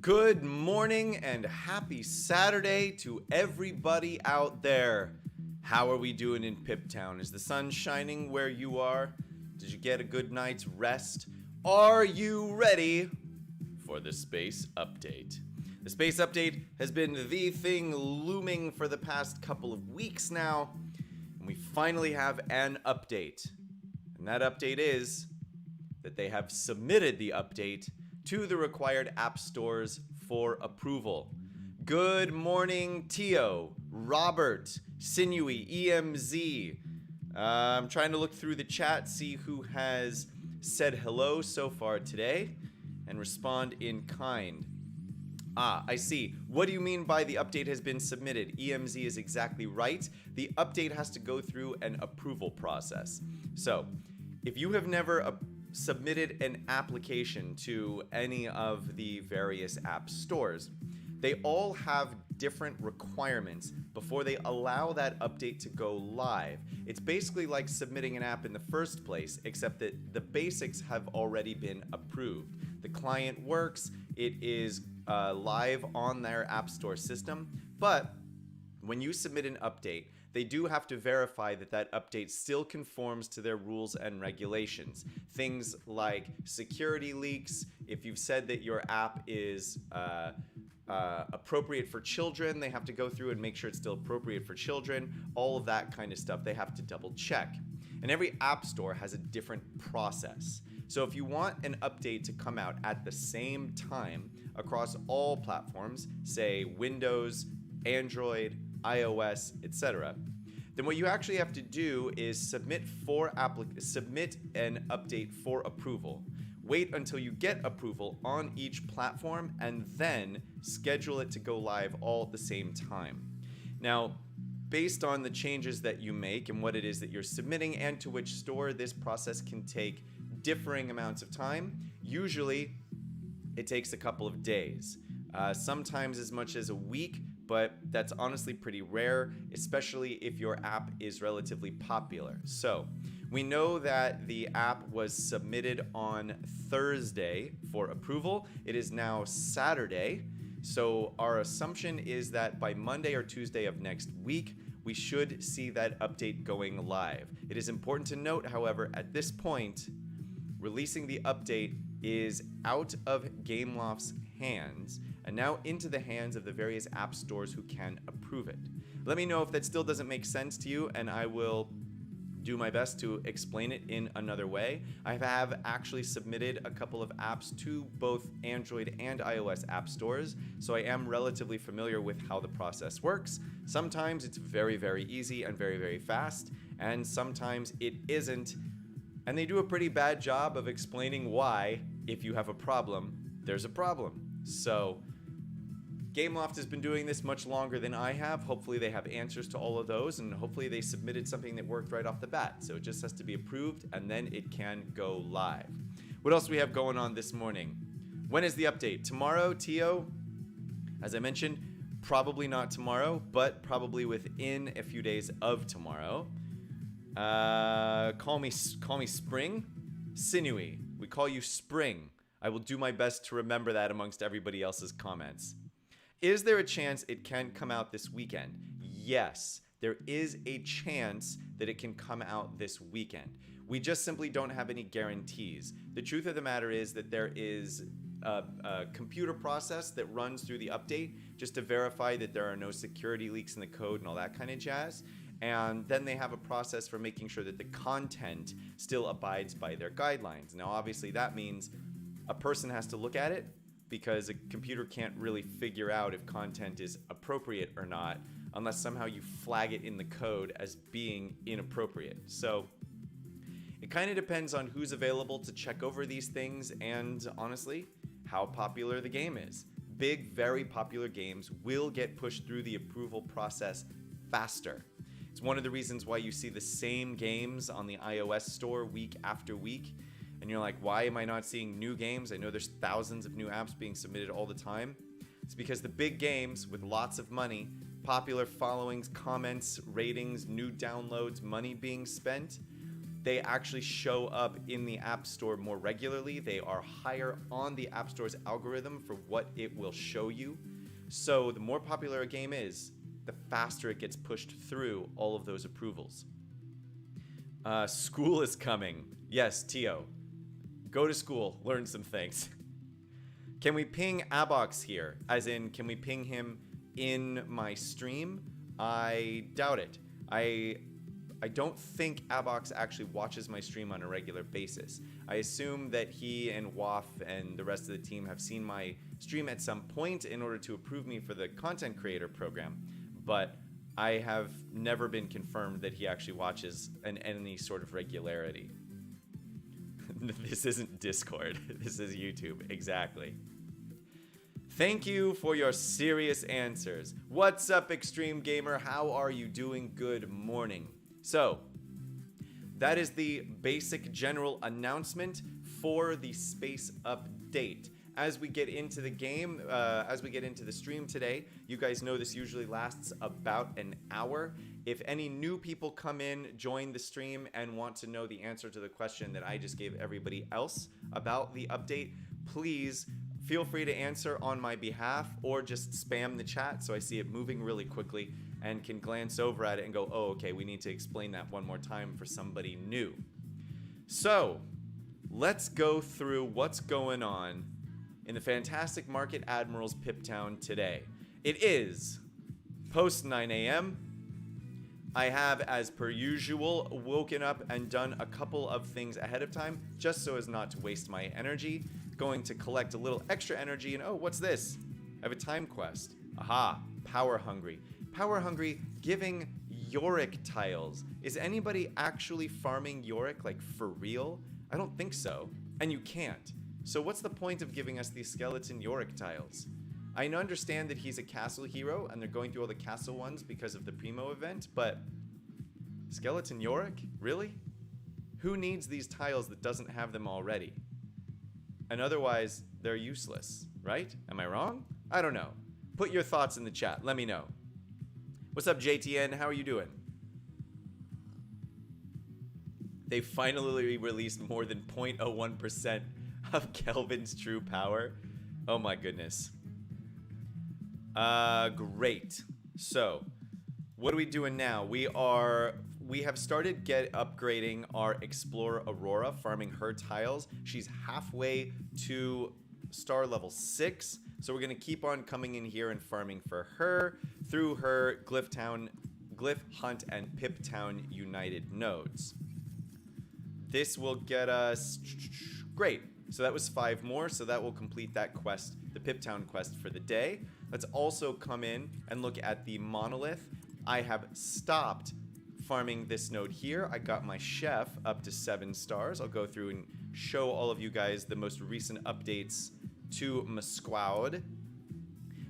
Good morning and happy Saturday to everybody out there. How are we doing in Pip Town? Is the sun shining where you are? Did you get a good night's rest? Are you ready for the space update? The space update has been the thing looming for the past couple of weeks now, and we finally have an update. And that update is that they have submitted the update to the required app stores for approval. Good morning, Tio, Robert, Sinewy, EMZ. I'm trying to look through the chat, see who has said hello so far today, and respond in kind. I see. What do you mean by the update has been submitted? EMZ is exactly right. The update has to go through an approval process. So, if you have never submitted an application to any of the various app stores, they all have different requirements before they allow that update to go live. It's basically like submitting an app in the first place, except that the basics have already been approved. The client works, it is live on their app store system, but when you submit an update, they do have to verify that that update still conforms to their rules and regulations. Things like security leaks, if you've said that your app is appropriate for children, they have to go through and make sure it's still appropriate for children. All of that kind of stuff they have to double check. And every app store has a different process. So if you want an update to come out at the same time across all platforms, say Windows, Android, iOS, etc., then what you actually have to do is submit an update for approval. Wait until you get approval on each platform and then schedule it to go live all at the same time. Now, based on the changes that you make and what it is that you're submitting and to which store, this process can take differing amounts of time. Usually, it takes a couple of days, sometimes as much as a week, but that's honestly pretty rare, especially if your app is relatively popular. So, we know that the app was submitted on Thursday for approval. It is now Saturday. So, our assumption is that by Monday or Tuesday of next week, we should see that update going live. It is important to note, however, at this point, releasing the update is out of Gameloft's hands and now into the hands of the various app stores who can approve it. Let me know if that still doesn't make sense to you, and I will do my best to explain it in another way. I have actually submitted a couple of apps to both Android and iOS app stores, so I am relatively familiar with how the process works. Sometimes it's very, very easy and very, very fast, and sometimes it isn't. And they do a pretty bad job of explaining why, if you have a problem, there's a problem. So, Gameloft has been doing this much longer than I have. Hopefully they have answers to all of those, and hopefully they submitted something that worked right off the bat. So it just has to be approved, and then it can go live. What else do we have going on this morning? When is the update? Tomorrow, Tio? As I mentioned, probably not tomorrow, but probably within a few days of tomorrow. Call me Spring? Sinewy. We call you Spring. I will do my best to remember that amongst everybody else's comments. Is there a chance it can come out this weekend? Yes, there is a chance that it can come out this weekend. We just simply don't have any guarantees. The truth of the matter is that there is a computer process that runs through the update just to verify that there are no security leaks in the code and all that kind of jazz. And then they have a process for making sure that the content still abides by their guidelines. Now, obviously, that means a person has to look at it, because a computer can't really figure out if content is appropriate or not unless somehow you flag it in the code as being inappropriate. So it kind of depends on who's available to check over these things and, honestly, how popular the game is. Big, very popular games will get pushed through the approval process faster. It's one of the reasons why you see the same games on the iOS store week after week. And you're like, why am I not seeing new games? I know there's thousands of new apps being submitted all the time. It's because the big games with lots of money, popular followings, comments, ratings, new downloads, money being spent, they actually show up in the App Store more regularly. They are higher on the App Store's algorithm for what it will show you. So the more popular a game is, the faster it gets pushed through all of those approvals. School is coming. Yes, Tio. Go to school, learn some things. Can we ping Abox here? As in, can we ping him in my stream? I doubt it. I don't think Abox actually watches my stream on a regular basis. I assume that he and Waf and the rest of the team have seen my stream at some point in order to approve me for the content creator program, but I have never been confirmed that he actually watches in any sort of regularity. This isn't Discord. This is YouTube. Exactly. Thank you for your serious answers. What's up, Extreme Gamer? How are you doing? Good morning. So, that is the basic general announcement for the space update. As we get into the game, as we get into the stream today, you guys know this usually lasts about an hour. If any new people come in, join the stream, and want to know the answer to the question that I just gave everybody else about the update, please feel free to answer on my behalf, or just spam the chat so I see it moving really quickly and can glance over at it and go, oh, okay, we need to explain that one more time for somebody new. So, let's go through what's going on in the Fantastic Market Admirals Piptown today. It is post 9 a.m. I have, as per usual, woken up and done a couple of things ahead of time, just so as not to waste my energy. Going to collect a little extra energy, and oh, what's this? I have a time quest. Aha, Power Hungry. Power Hungry giving Yorick tiles. Is anybody actually farming Yorick, like, for real? I don't think so, and you can't. So what's the point of giving us these skeleton Yorick tiles? I understand that he's a castle hero, and they're going through all the castle ones because of the Primo event, but skeleton Yorick? Really? Who needs these tiles that doesn't have them already? and otherwise they're useless, right? Am I wrong? I don't know. Put your thoughts in the chat. Let me know. What's up, JTN? How are you doing? They finally released more than 0.01% of Kelvin's true power. Oh my goodness. Great. So, what are we doing now? We have started upgrading our Explorer Aurora, farming her tiles. She's halfway to star level 6. So we're gonna keep on coming in here and farming for her through her Glyph Hunt and Pip Town United nodes. This will get us great. So that was 5 more, so that will complete that quest, the Pip Town quest for the day. Let's also come in and look at the monolith. I have stopped farming this node here. I got my chef up to 7 stars. I'll go through and show all of you guys the most recent updates to Musquoud.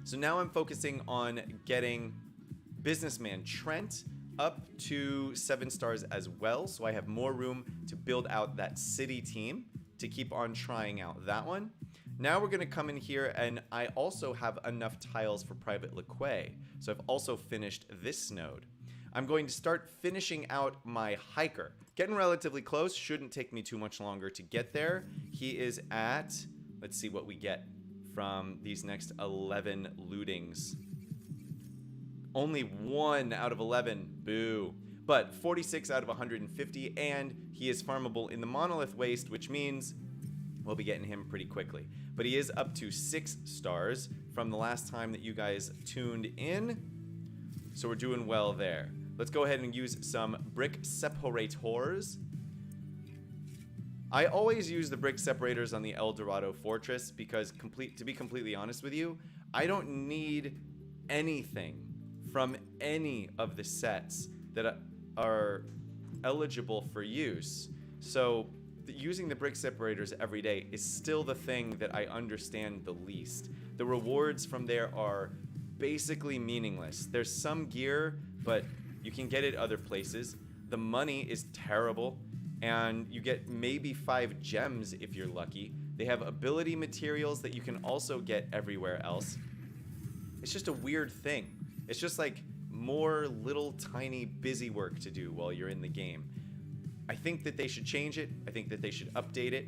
So now I'm focusing on getting Businessman Trent up to 7 stars as well, so I have more room to build out that city team to keep on trying out that one. Now we're gonna come in here, and I also have enough tiles for Private Lequay, so I've also finished this node. I'm going to start finishing out my hiker. Getting relatively close, shouldn't take me too much longer to get there. He is at, let's see what we get from these next 11 lootings. Only 1 out of 11, boo. But 46 out of 150, and he is farmable in the Monolith Waste, which means we'll be getting him pretty quickly. But he is up to 6 stars from the last time that you guys tuned in. So we're doing well there. Let's go ahead and use some brick separators. I always use the brick separators on the El Dorado Fortress because, to be completely honest with you, I don't need anything from any of the sets that are eligible for use. So using the brick separators every day is still the thing that I understand the least. The rewards from there are basically meaningless. There's some gear, but you can get it other places. The money is terrible, and you get maybe 5 gems if you're lucky. They have ability materials that you can also get everywhere else. It's just a weird thing. It's just like more little tiny busy work to do while you're in the game. I think that they should change it. I think that they should update it.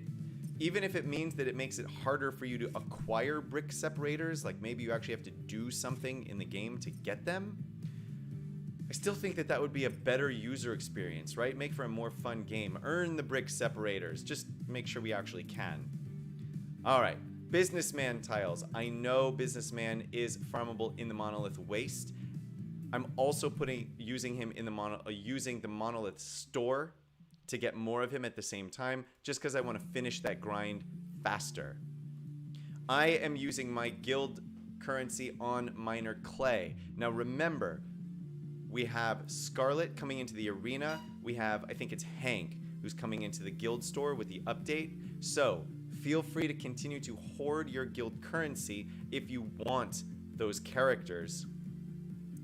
Even if it means that it makes it harder for you to acquire brick separators, like maybe you actually have to do something in the game to get them. I still think that that would be a better user experience, right? Make for a more fun game. Earn the brick separators. Just make sure we actually can. All right, Businessman tiles. I know Businessman is farmable in the Monolith Waste. I'm also using him in the using the Monolith Store to get more of him at the same time, just because I want to finish that grind faster. I am using my guild currency on Miner Clay. Now remember, we have Scarlet coming into the arena. We have, I think it's Hank, who's coming into the guild store with the update. So feel free to continue to hoard your guild currency if you want those characters,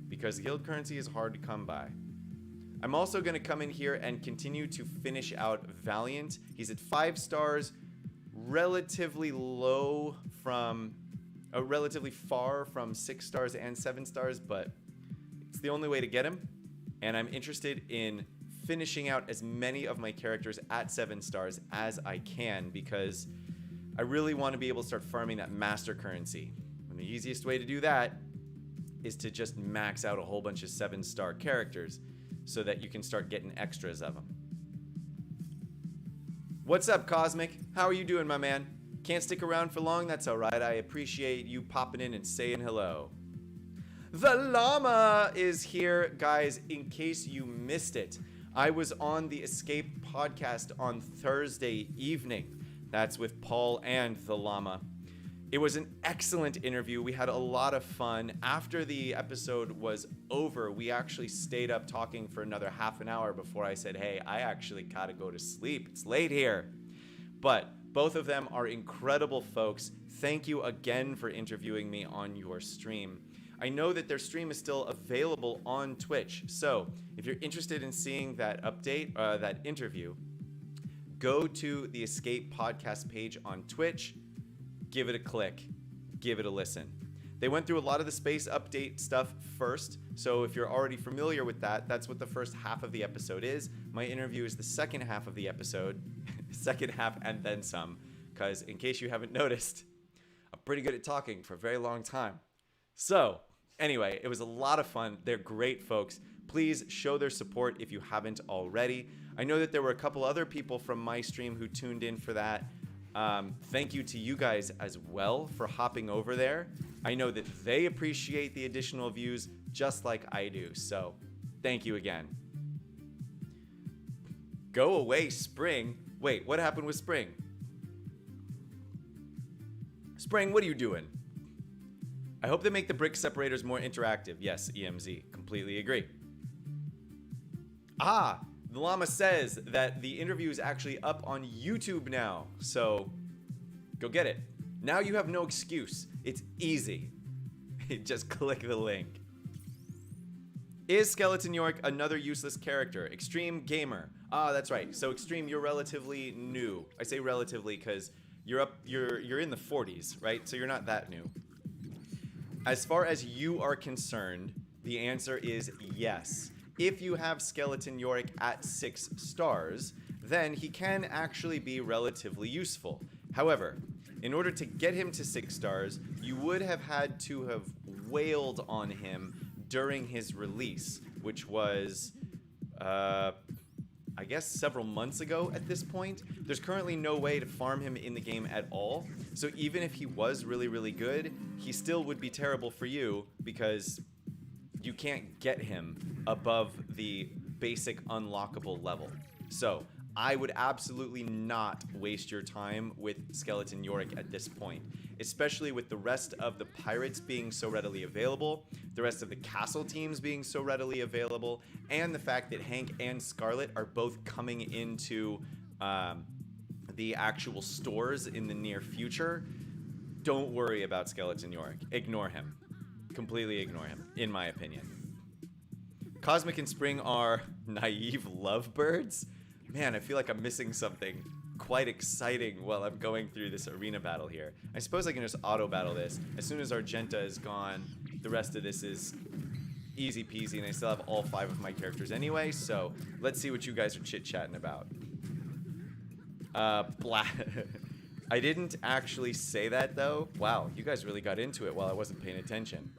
because guild currency is hard to come by. I'm also going to come in here and continue to finish out Valiant. He's at 5 stars, relatively low from, relatively far from 6 stars and 7 stars, but it's the only way to get him. And I'm interested in finishing out as many of my characters at 7 stars as I can, because I really want to be able to start farming that master currency. And the easiest way to do that is to just max out a whole bunch of 7-star characters so that you can start getting extras of them. What's up, Cosmic? How are you doing, my man? Can't stick around for long? That's all right. I appreciate you popping in and saying hello. The llama is here, guys, in case you missed it. I was on the Escape podcast on Thursday evening. That's with Paul and the llama. It was an excellent interview. We had a lot of fun. After the episode was over, we actually stayed up talking for another half an hour before I said, hey, I actually gotta go to sleep. It's late here. But both of them are incredible folks. Thank you again for interviewing me on your stream. I know that their stream is still available on Twitch. So if you're interested in seeing that update, that interview, go to the Escape Podcast page on Twitch, give it a click, give it a listen. They went through a lot of the space update stuff first, so if you're already familiar with that, that's what the first half of the episode is. My interview is the second half of the episode, second half and then some, because in case you haven't noticed, I'm pretty good at talking for a very long time. So, anyway, it was a lot of fun. They're great folks. Please show their support if you haven't already. I know that there were a couple other people from my stream who tuned in for that. Thank you to you guys as well for hopping over there. I know that they appreciate the additional views just like I do. So, thank you again. Go away, Spring. Wait, what happened with Spring? Spring, what are you doing? I hope they make the brick separators more interactive. Yes, EMZ. Completely agree. Ah, the llama says that the interview is actually up on YouTube now. So, go get it. Now you have no excuse. It's easy. Just click the link. Is Skeleton York another useless character? Extreme Gamer. Ah, that's right. So Extreme, you're relatively new. I say relatively because you're in the 40s, right? So you're not that new. As far as you are concerned, the answer is yes. If you have Skeleton York at 6 stars, then he can actually be relatively useful. However, in order to get him to 6 stars, you would have had to have wailed on him during his release, which was, I guess several months ago at this point. There's currently no way to farm him in the game at all. So even if he was really, really good, he still would be terrible for you because you can't get him above the basic unlockable level. So I would absolutely not waste your time with Skeleton York at this point, especially with the rest of the pirates being so readily available, the rest of the castle teams being so readily available, and the fact that Hank and Scarlet are both coming into the actual stores in the near future. Don't worry about Skeleton York. Ignore him. Completely ignore him, in my opinion. Cosmic and Spring are naive lovebirds. Man, I feel like I'm missing something quite exciting while I'm going through this arena battle here. I suppose I can just auto battle this. As soon as Argenta is gone, the rest of this is easy peasy, and I still have all 5 of my characters anyway, so let's see what you guys are chit-chatting about. I didn't actually say that, though. Wow, you guys really got into it while I wasn't paying attention.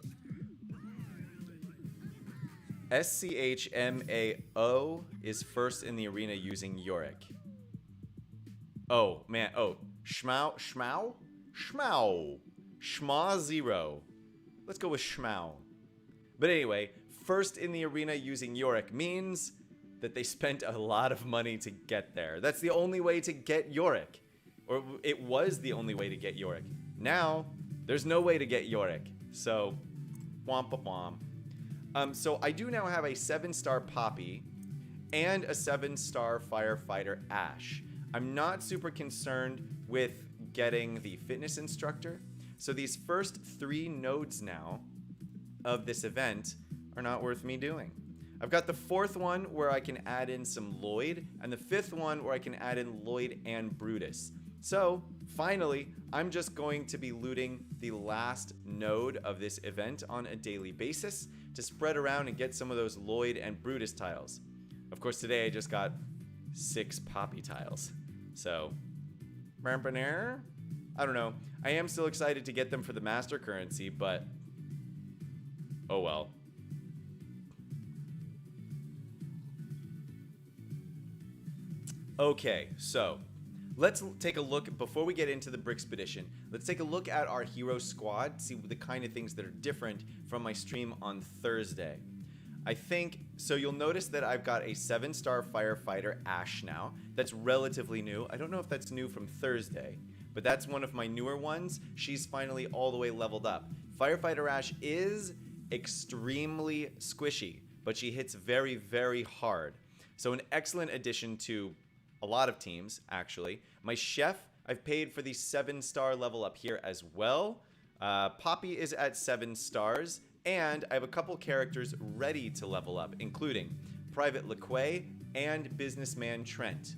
SCHMAO is first in the arena using Yorick. Oh, man. Oh, Schmau? Schmau? Schmau. Schma 0. Let's go with Schmau. But anyway, first in the arena using Yorick means that they spent a lot of money to get there. That's the only way to get Yorick. Or it was the only way to get Yorick. Now, there's no way to get Yorick. So, womp-a-womp. So I do now have a 7-star Poppy and a 7-star Firefighter Ash. I'm not super concerned with getting the fitness instructor. So these first 3 nodes now of this event are not worth me doing. I've got the 4th one where I can add in some Lloyd, and the 5th one where I can add in Lloyd and Brutus. So finally, I'm just going to be looting the last node of this event on a daily basis to spread around and get some of those Lloyd and Brutus tiles. Of course, today I just got 6 Poppy tiles. So, I don't know. I am still excited to get them for the master currency, but oh well. Okay, so let's take a look, before we get into the Brickspedition, let's take a look at our hero squad, see the kind of things that are different from my stream on Thursday. I think, so you'll notice that I've got a 7-star Firefighter Ash now. That's relatively new. I don't know if that's new from Thursday, but that's one of my newer ones. She's finally all the way leveled up. Firefighter Ash is extremely squishy, but she hits very, very hard. So an excellent addition to a lot of teams, actually. My Chef, I've paid for the 7-star level up here as well. Poppy is at 7 stars, and I have a couple characters ready to level up, including Private LeQuay and Businessman Trent.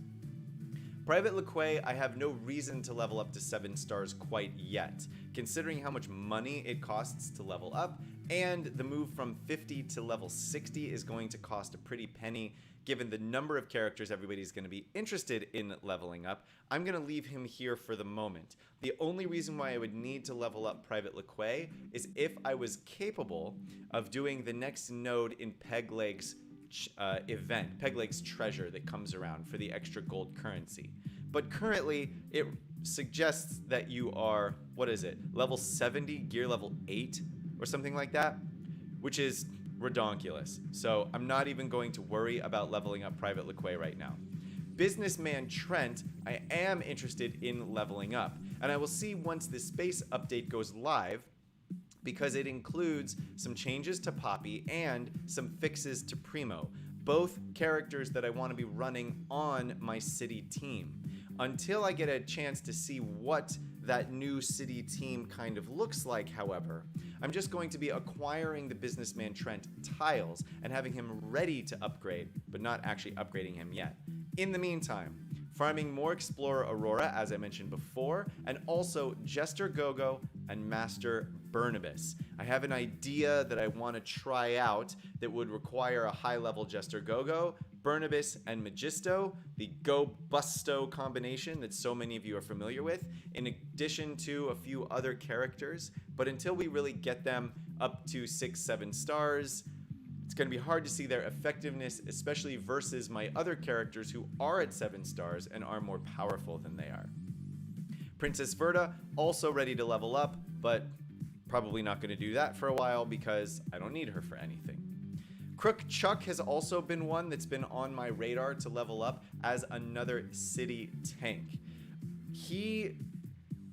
Private Lequay, I have no reason to level up to 7 stars quite yet, considering how much money it costs to level up, and the move from 50 to level 60 is going to cost a pretty penny. Given the number of characters everybody's going to be interested in leveling up, I'm going to leave him here for the moment. The only reason why I would need to level up Private Lequay is if I was capable of doing the next node in Pegleg's event, Pegleg's treasure that comes around for the extra gold currency. But currently, it suggests that you are, what is it, level 70, gear level 8, or something like that, which is redonkulous. So I'm not even going to worry about leveling up Private Lequay right now. Businessman Trent, I am interested in leveling up, and I will see once this space update goes live, because it includes some changes to Poppy and some fixes to Primo, both characters that I want to be running on my city team. Until I get a chance to see what that new city team kind of looks like, however, I'm just going to be acquiring the Businessman Trent tiles and having him ready to upgrade, but not actually upgrading him yet. In the meantime, farming more Explorer Aurora, as I mentioned before, and also Jester Gogo and Master Burnibus. I have an idea that I want to try out that would require a high-level Jester Gogo, Burnibus, and Magisto, the Go Busto combination that so many of you are familiar with, in addition to a few other characters. But until we really get them up to 6-7 stars, it's going to be hard to see their effectiveness, especially versus my other characters who are at 7 stars and are more powerful than they are. Princess Verda, also ready to level up, but probably not going to do that for a while because I don't need her for anything. Crook Chuck has also been one that's been on my radar to level up as another city tank. He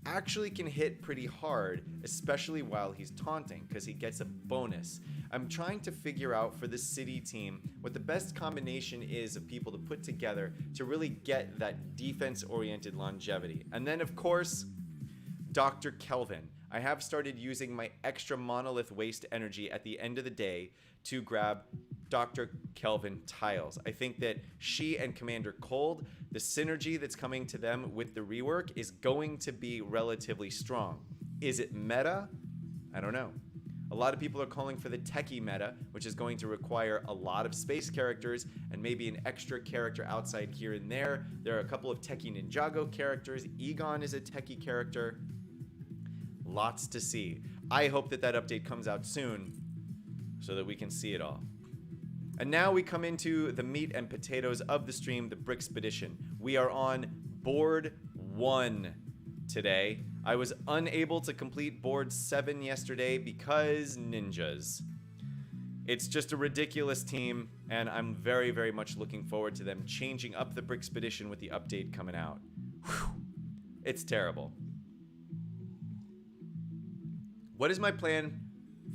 actually can hit pretty hard, especially while he's taunting, because he gets a bonus. I'm trying to figure out for the city team what the best combination is of people to put together to really get that defense-oriented longevity. And then, of course, Dr. Kelvin. I have started using my extra monolith waste energy at the end of the day to grab Dr. Kelvin tiles. I think that she and Commander Cold, the synergy that's coming to them with the rework is going to be relatively strong. Is it meta? I don't know. A lot of people are calling for the techie meta, which is going to require a lot of space characters and maybe an extra character outside here and there. There are a couple of techie Ninjago characters. Egon is a techie character. Lots to see. I hope that that update comes out soon so that we can see it all. And now we come into the meat and potatoes of the stream, the Brickspedition. We are on board 1 today. I was unable to complete board 7 yesterday because ninjas. It's just a ridiculous team, and I'm very, very much looking forward to them changing up the Brickspedition with the update coming out. Whew. It's terrible. What is my plan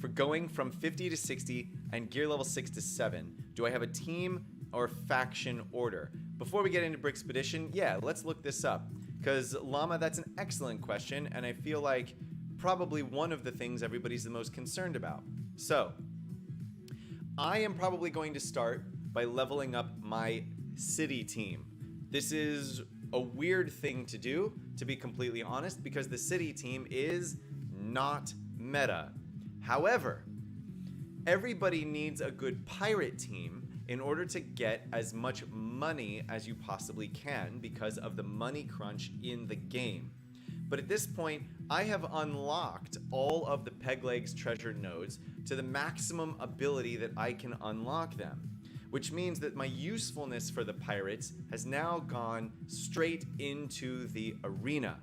for going from 50 to 60 and gear level 6 to 7? Do I have a team or faction order? Before we get into Brickspedition, yeah, let's look this up. Because, Llama, that's an excellent question, and I feel like probably one of the things everybody's the most concerned about. So, I am probably going to start by leveling up my city team. This is a weird thing to do, to be completely honest, because the city team is not meta. However, everybody needs a good pirate team in order to get as much money as you possibly can because of the money crunch in the game. But at this point, I have unlocked all of the Pegleg's treasure nodes to the maximum ability that I can unlock them, which means that my usefulness for the pirates has now gone straight into the arena.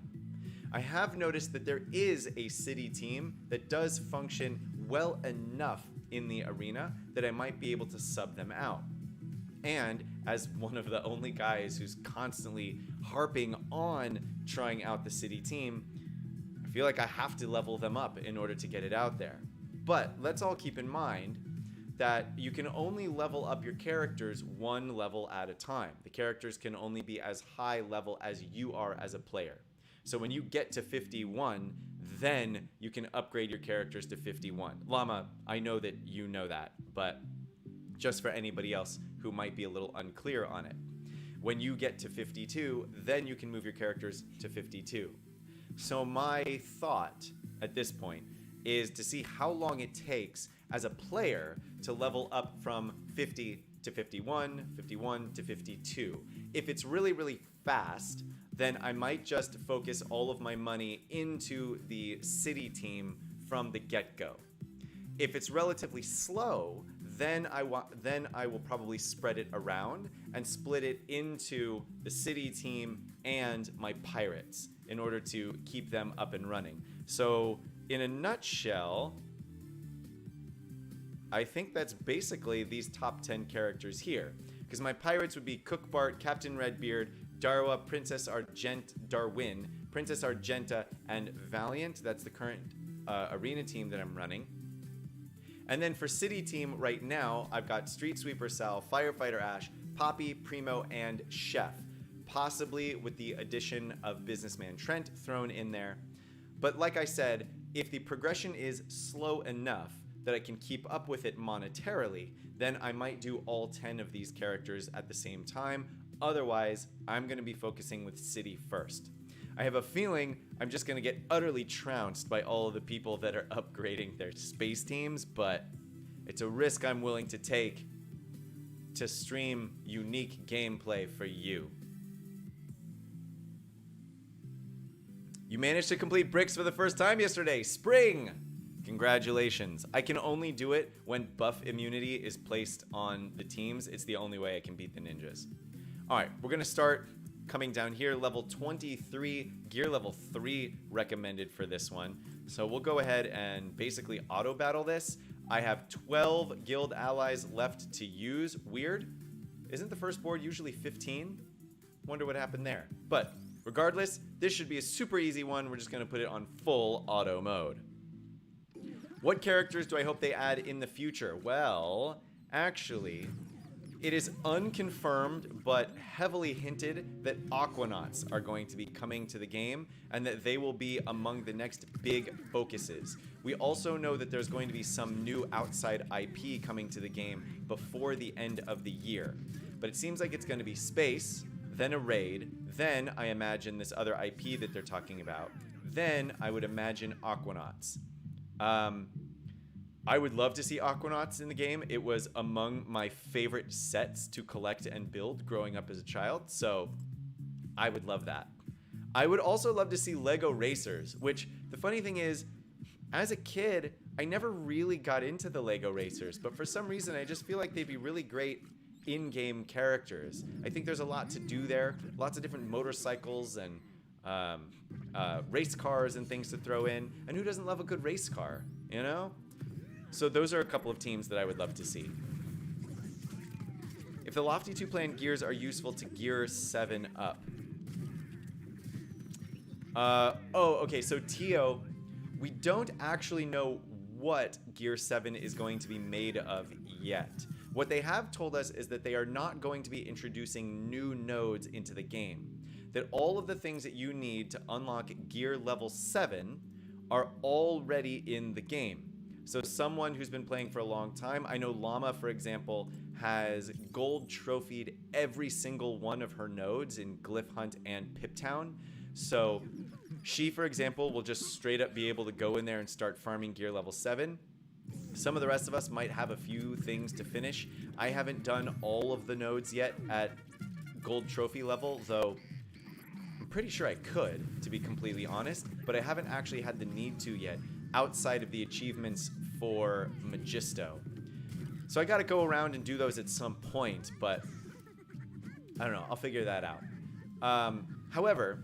I have noticed that there is a city team that does function well enough in the arena that I might be able to sub them out. And as one of the only guys who's constantly harping on trying out the city team, I feel like I have to level them up in order to get it out there. But let's all keep in mind that you can only level up your characters 1 level at a time. The characters can only be as high level as you are as a player. So when you get to 51, then you can upgrade your characters to 51. Llama, I know that you know that, but just for anybody else who might be a little unclear on it. When you get to 52, then you can move your characters to 52. So my thought at this point is to see how long it takes as a player to level up from 50 to 51, 51 to 52. If it's really, really fast, then I might just focus all of my money into the city team from the get-go. If it's relatively slow, then I will probably spread it around and split it into the city team and my pirates in order to keep them up and running. So in a nutshell, I think that's basically these top 10 characters here. Because my pirates would be Cook Bart, Captain Redbeard, Darwa, Princess Darwin, Princess Argenta, and Valiant. That's the current arena team that I'm running. And then for city team right now, I've got Street Sweeper Sal, Firefighter Ash, Poppy, Primo, and Chef. Possibly with the addition of Businessman Trent thrown in there. But like I said, if the progression is slow enough that I can keep up with it monetarily, then I might do all 10 of these characters at the same time. Otherwise, I'm going to be focusing with City first. I have a feeling I'm just going to get utterly trounced by all of the people that are upgrading their space teams, but it's a risk I'm willing to take to stream unique gameplay for you. You managed to complete bricks for the first time yesterday. Spring! Congratulations. I can only do it when buff immunity is placed on the teams. It's the only way I can beat the ninjas. Alright, we're going to start coming down here. Level 23, gear level 3 recommended for this one. So we'll go ahead and basically auto battle this. I have 12 guild allies left to use. Weird. Isn't the first board usually 15? Wonder what happened there. But regardless, this should be a super easy one. We're just going to put it on full auto mode. What characters do I hope they add in the future? Well, actually, it is unconfirmed but heavily hinted that Aquanauts are going to be coming to the game and that they will be among the next big focuses. We also know that there's going to be some new outside IP coming to the game before the end of the year. But it seems like it's going to be space, then a raid, then I imagine this other IP that they're talking about. Then I would imagine Aquanauts. I would love to see Aquanauts in the game. It was among my favorite sets to collect and build growing up as a child, so I would love that. I would also love to see Lego Racers, which the funny thing is, as a kid, I never really got into the Lego Racers, but for some reason I just feel like they'd be really great in-game characters. I think there's a lot to do there, lots of different motorcycles and race cars and things to throw in, and who doesn't love a good race car, you know? So those are a couple of teams that I would love to see. If the Lofty 2-plan gears are useful to gear 7 up. Okay, so Tio, we don't actually know what gear 7 is going to be made of yet. What they have told us is that they are not going to be introducing new nodes into the game. That all of the things that you need to unlock gear level 7 are already in the game. So someone who's been playing for a long time, I know Llama, for example, has gold trophied every single one of her nodes in Glyph Hunt and Piptown. So she, for example, will just straight up be able to go in there and start farming gear level 7. Some of the rest of us might have a few things to finish. I haven't done all of the nodes yet at gold trophy level, though I'm pretty sure I could, to be completely honest, but I haven't actually had the need to yet, outside of the achievements for Magisto. So I gotta go around and do those at some point, but I don't know, I'll figure that out. However,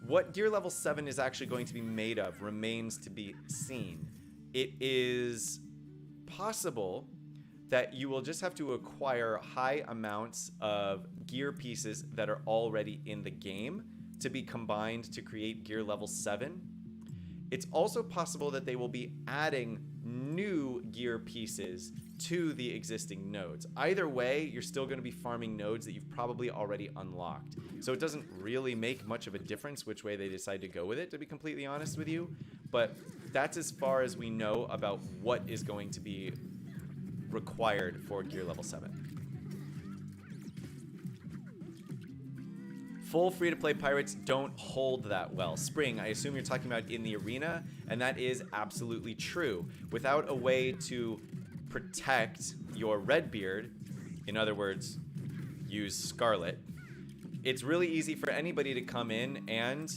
what gear level 7 is actually going to be made of remains to be seen. It is possible that you will just have to acquire high amounts of gear pieces that are already in the game to be combined to create gear level 7. It's also possible that they will be adding new gear pieces to the existing nodes. Either way, you're still going to be farming nodes that you've probably already unlocked. So it doesn't really make much of a difference which way they decide to go with it, to be completely honest with you. But that's as far as we know about what is going to be required for gear level 7. Full free-to-play pirates don't hold that well. Spring, I assume you're talking about in the arena, and that is absolutely true. Without a way to protect your Redbeard, in other words, use Scarlet, it's really easy for anybody to come in and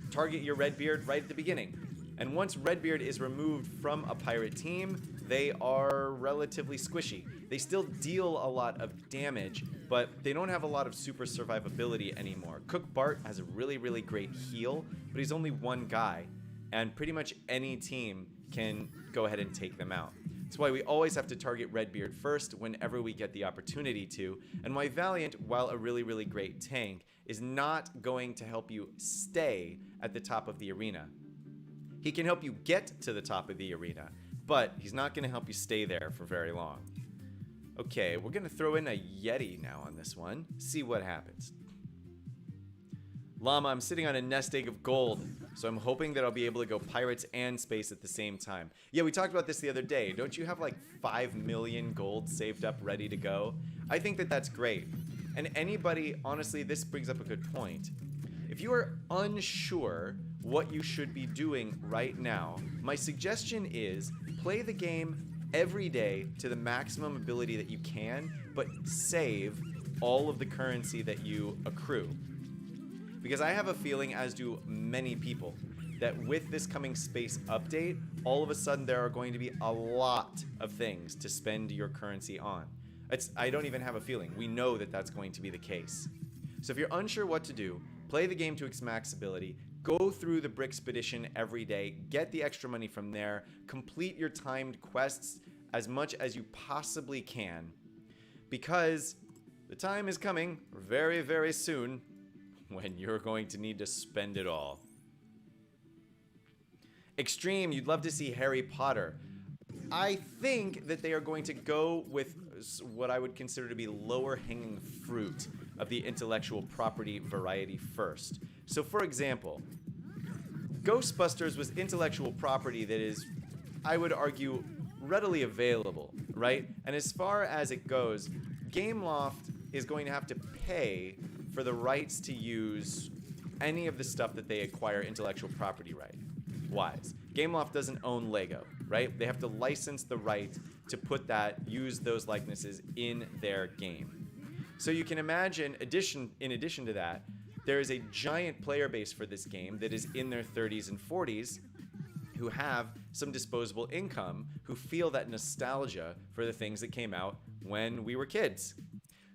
target your Redbeard right at the beginning. And once Redbeard is removed from a pirate team, they are relatively squishy. They still deal a lot of damage, but they don't have a lot of super survivability anymore. Cook Bart has a really, really great heal, but he's only one guy, and pretty much any team can go ahead and take them out. That's why we always have to target Redbeard first whenever we get the opportunity to, and why Valiant, while a really, really great tank, is not going to help you stay at the top of the arena. He can help you get to the top of the arena, but he's not going to help you stay there for very long. Okay, we're going to throw in a Yeti now on this one. See what happens. Llama, I'm sitting on a nest egg of gold, so I'm hoping that I'll be able to go pirates and space at the same time. Yeah, we talked about this the other day. Don't you have like 5 million gold saved up ready to go? I think that that's great. And anybody, honestly, this brings up a good point. If you are unsure what you should be doing right now, my suggestion is play the game every day to the maximum ability that you can, but save all of the currency that you accrue. Because I have a feeling, as do many people, that with this coming space update, all of a sudden there are going to be a lot of things to spend your currency on. I don't even have a feeling. We know that that's going to be the case. So if you're unsure what to do, play the game to its max ability, go through the Brickspedition every day, get the extra money from there, complete your timed quests as much as you possibly can, because the time is coming very, very soon when you're going to need to spend it all. Extreme, you'd love to see Harry Potter. I think that they are going to go with what I would consider to be lower hanging fruit of the intellectual property variety first. So for example, Ghostbusters was intellectual property that is, I would argue, readily available, right? And as far as it goes, Gameloft is going to have to pay for the rights to use any of the stuff that they acquire intellectual property wise. Gameloft doesn't own Lego, right? They have to license the right to use those likenesses in their game. So you can imagine, in addition to that, there is a giant player base for this game that is in their 30s and 40s who have some disposable income, who feel that nostalgia for the things that came out when we were kids.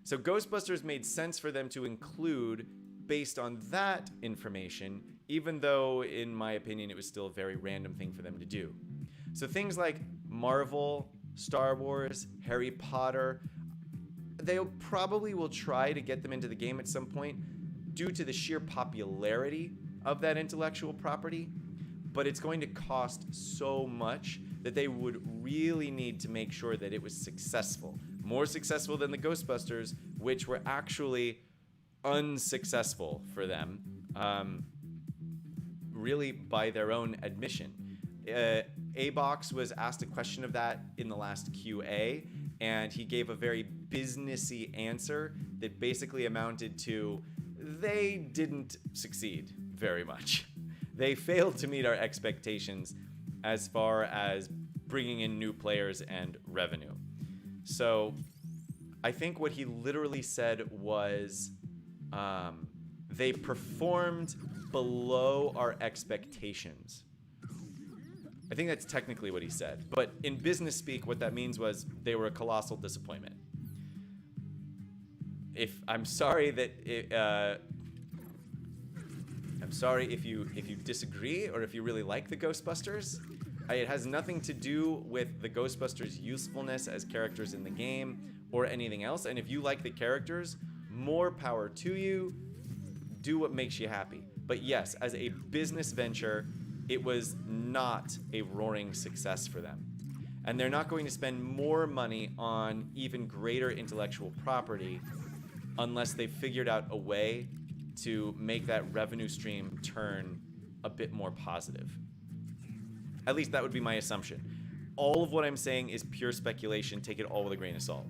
So Ghostbusters made sense for them to include based on that information, even though, in my opinion, it was still a very random thing for them to do. So things like Marvel, Star Wars, Harry Potter, they probably will try to get them into the game at some point due to the sheer popularity of that intellectual property, but it's going to cost so much that they would really need to make sure that it was successful. More successful than the Ghostbusters, which were actually unsuccessful for them, really by their own admission. A-Box was asked a question of that in the last QA, and he gave a very businessy answer that basically amounted to, they didn't succeed very much. They failed to meet our expectations as far as bringing in new players and revenue. So I think what he literally said was, they performed below our expectations. I think that's technically what he said. But in business speak, what that means was they were a colossal disappointment. I'm sorry if you disagree or if you really like the Ghostbusters. It has nothing to do with the Ghostbusters' usefulness as characters in the game or anything else. And if you like the characters, more power to you. Do what makes you happy. But yes, as a business venture, it was not a roaring success for them. And they're not going to spend more money on even greater intellectual property unless they've figured out a way to make that revenue stream turn a bit more positive. At least that would be my assumption. All of what I'm saying is pure speculation. Take it all with a grain of salt.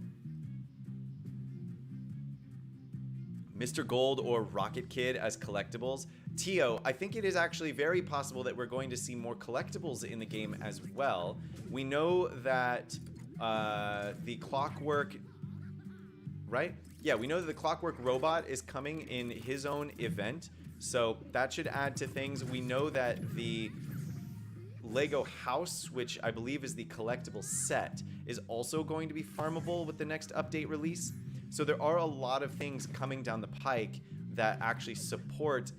Mr. Gold or Rocket Kid as collectibles. Tio, I think it is actually very possible that we're going to see more collectibles in the game as well. We know that the Clockwork, right? Yeah, we know that the Clockwork Robot is coming in his own event, so that should add to things. We know that the Lego house, which I believe is the collectible set, is also going to be farmable with the next update release. So there are a lot of things coming down the pike that actually support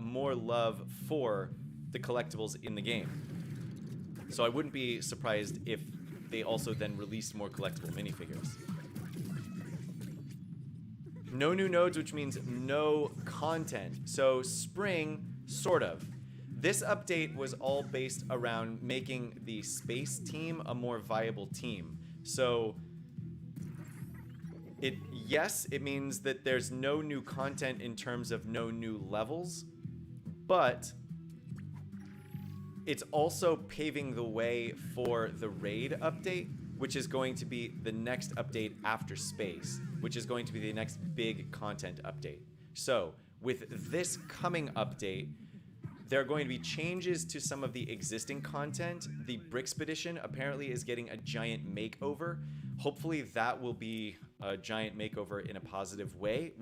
more love for the collectibles in the game. So I wouldn't be surprised if they also then released more collectible minifigures. No new nodes, which means no content. So spring, sort of. This update was all based around making the space team a more viable team. So yes, it means that there's no new content in terms of no new levels, but it's also paving the way for the raid update, which is going to be the next update after space, which is going to be the next big content update. So with this coming update, there are going to be changes to some of the existing content. The Brickspedition apparently is getting a giant makeover. Hopefully that will be a giant makeover in a positive way.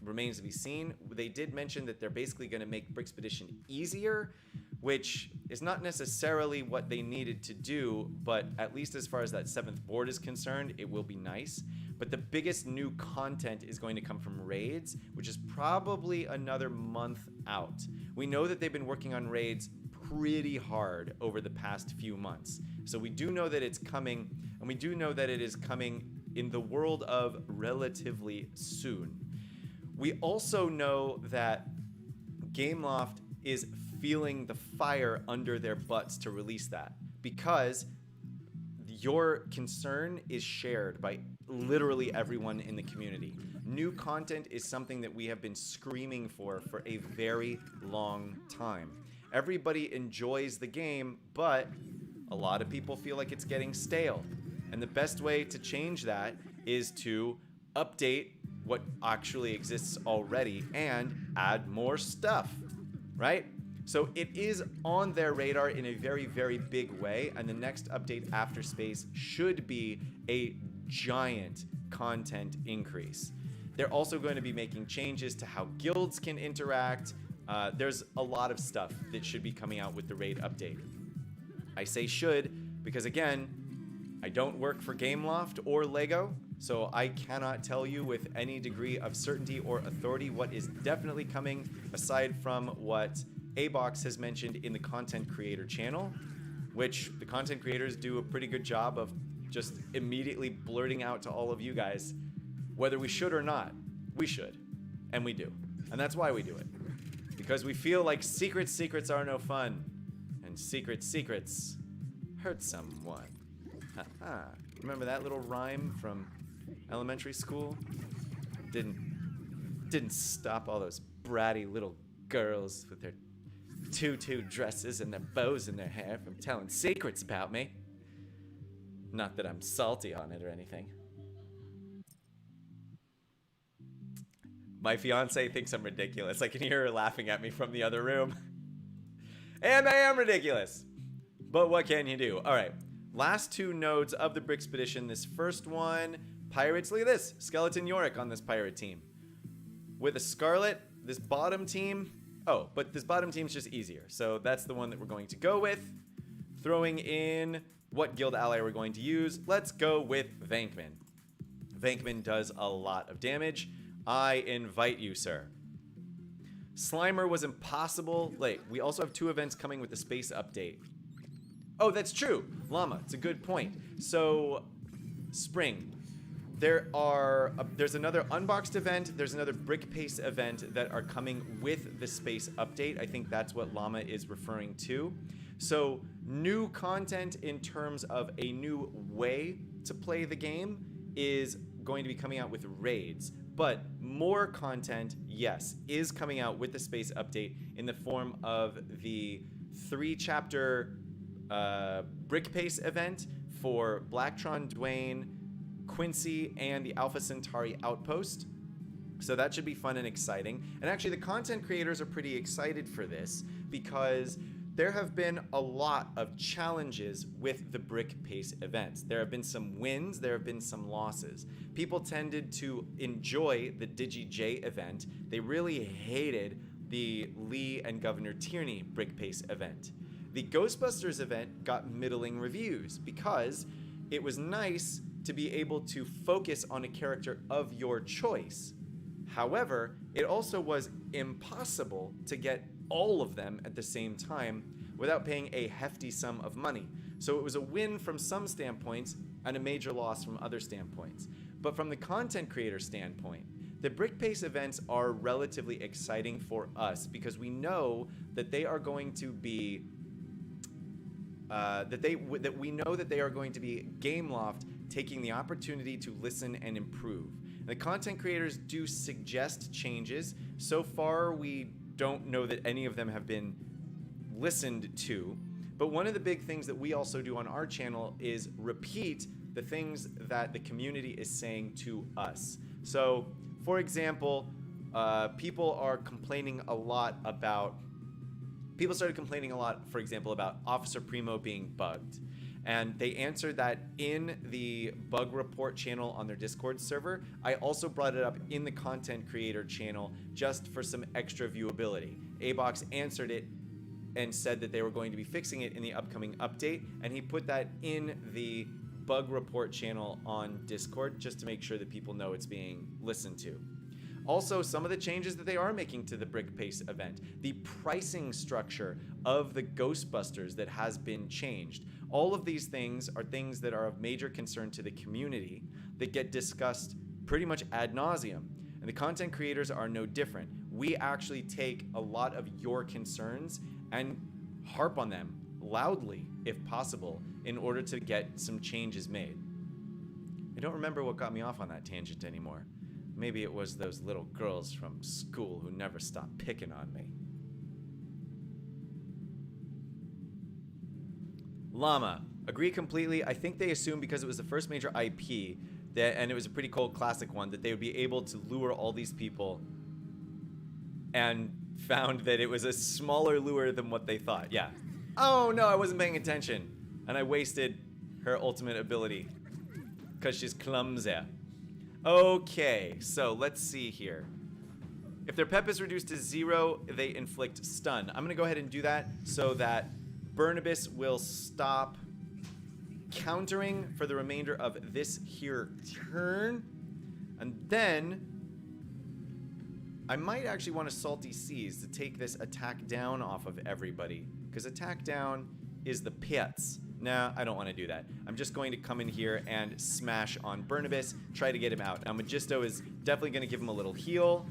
Remains to be seen. They did mention that they're basically going to make Brickspedition easier, which is not necessarily what they needed to do, but at least as far as that 7th board is concerned, it will be nice. But the biggest new content is going to come from raids, which is probably another month out. We know that they've been working on raids pretty hard over the past few months. So we do know that it's coming, and we do know that it is coming in the world of relatively soon. We also know that Gameloft is feeling the fire under their butts to release that, because your concern is shared by literally everyone in the community. New content is something that we have been screaming for a very long time. Everybody enjoys the game, but a lot of people feel like it's getting stale. And the best way to change that is to update what actually exists already and add more stuff, right? So it is on their radar in a very, very big way, and the next update after space should be a giant content increase. They're also going to be making changes to how guilds can interact. There's a lot of stuff that should be coming out with the raid update. I say should because, again, I don't work for Gameloft or Lego, so I cannot tell you with any degree of certainty or authority what is definitely coming, aside from what A-Box has mentioned in the content creator channel, which the content creators do a pretty good job of just immediately blurting out to all of you guys, whether we should or not. We should, and we do. And that's why we do it. Because we feel like secrets are no fun, and secrets hurt someone. Haha. Remember that little rhyme from elementary school? Didn't stop all those bratty little girls with their tutu dresses and their bows in their hair from telling secrets about me. Not that I'm salty on it or anything. My fiance thinks I'm ridiculous. I can hear her laughing at me from the other room. And I am ridiculous. But what can you do? All right. Last two nodes of the Brickspedition. This first one, pirates. Look at this. Skeleton Yorick on this pirate team. With a Scarlet, this bottom team. Oh, but this bottom team's just easier. So that's the one that we're going to go with. Throwing in what guild ally we're going to use. Let's go with Vankman. Vankman does a lot of damage. I invite you, sir. Slimer was impossible. Wait, we also have two events coming with the space update. Oh, that's true. Llama, it's a good point. So, spring. There's another unboxed event, there's another brick pace event that are coming with the space update. I think that's what Llama is referring to. So, new content in terms of a new way to play the game is going to be coming out with raids. But more content, yes, is coming out with the space update in the form of the 3-chapter brick pace event for Blacktron, Dwayne, Quincy, and the Alpha Centauri Outpost. So that should be fun and exciting. And actually, the content creators are pretty excited for this because there have been a lot of challenges with the Brick Pace events. There have been some wins, there have been some losses. People tended to enjoy the DigiJ event. They really hated the Lee and Governor Tierney Brick Pace event. The Ghostbusters event got middling reviews because it was nice to be able to focus on a character of your choice. However, it also was impossible to get all of them at the same time without paying a hefty sum of money. So it was a win from some standpoints and a major loss from other standpoints. But from the content creator standpoint, the Brick Pace events are relatively exciting for us because we know that they are going to be that we know that they are going to be Gameloft taking the opportunity to listen and improve. The content creators do suggest changes. So far, we don't know that any of them have been listened to. But one of the big things that we also do on our channel is repeat the things that the community is saying to us. So, for example, people started complaining a lot, for example, about Officer Primo being bugged. And they answered that in the bug report channel on their Discord server. I also brought it up in the content creator channel just for some extra viewability. Abox answered it and said that they were going to be fixing it in the upcoming update, and he put that in the bug report channel on Discord just to make sure that people know it's being listened to. Also, some of the changes that they are making to the Brick Pace event, the pricing structure of the Ghostbusters that has been changed. All of these things are things that are of major concern to the community that get discussed pretty much ad nauseum. And the content creators are no different. We actually take a lot of your concerns and harp on them loudly, if possible, in order to get some changes made. I don't remember what got me off on that tangent anymore. Maybe it was those little girls from school who never stopped picking on me. Llama, agree completely. I think they assumed because it was the first major IP that, and it was a pretty cool classic one, that they would be able to lure all these people, and found that it was a smaller lure than what they thought. Yeah. Oh no, I wasn't paying attention, and I wasted her ultimate ability because she's clumsy. Okay, so let's see here. If their pep is reduced to 0, they inflict stun. I'm gonna go ahead and do that so that Burnibus will stop countering for the remainder of this here turn. And then I might actually want to Salty Seas to take this attack down off of everybody, because attack down is the pits. Nah, I don't want to do that. I'm just going to come in here and smash on Burnibus, try to get him out. Now, Magisto is definitely going to give him a little heal,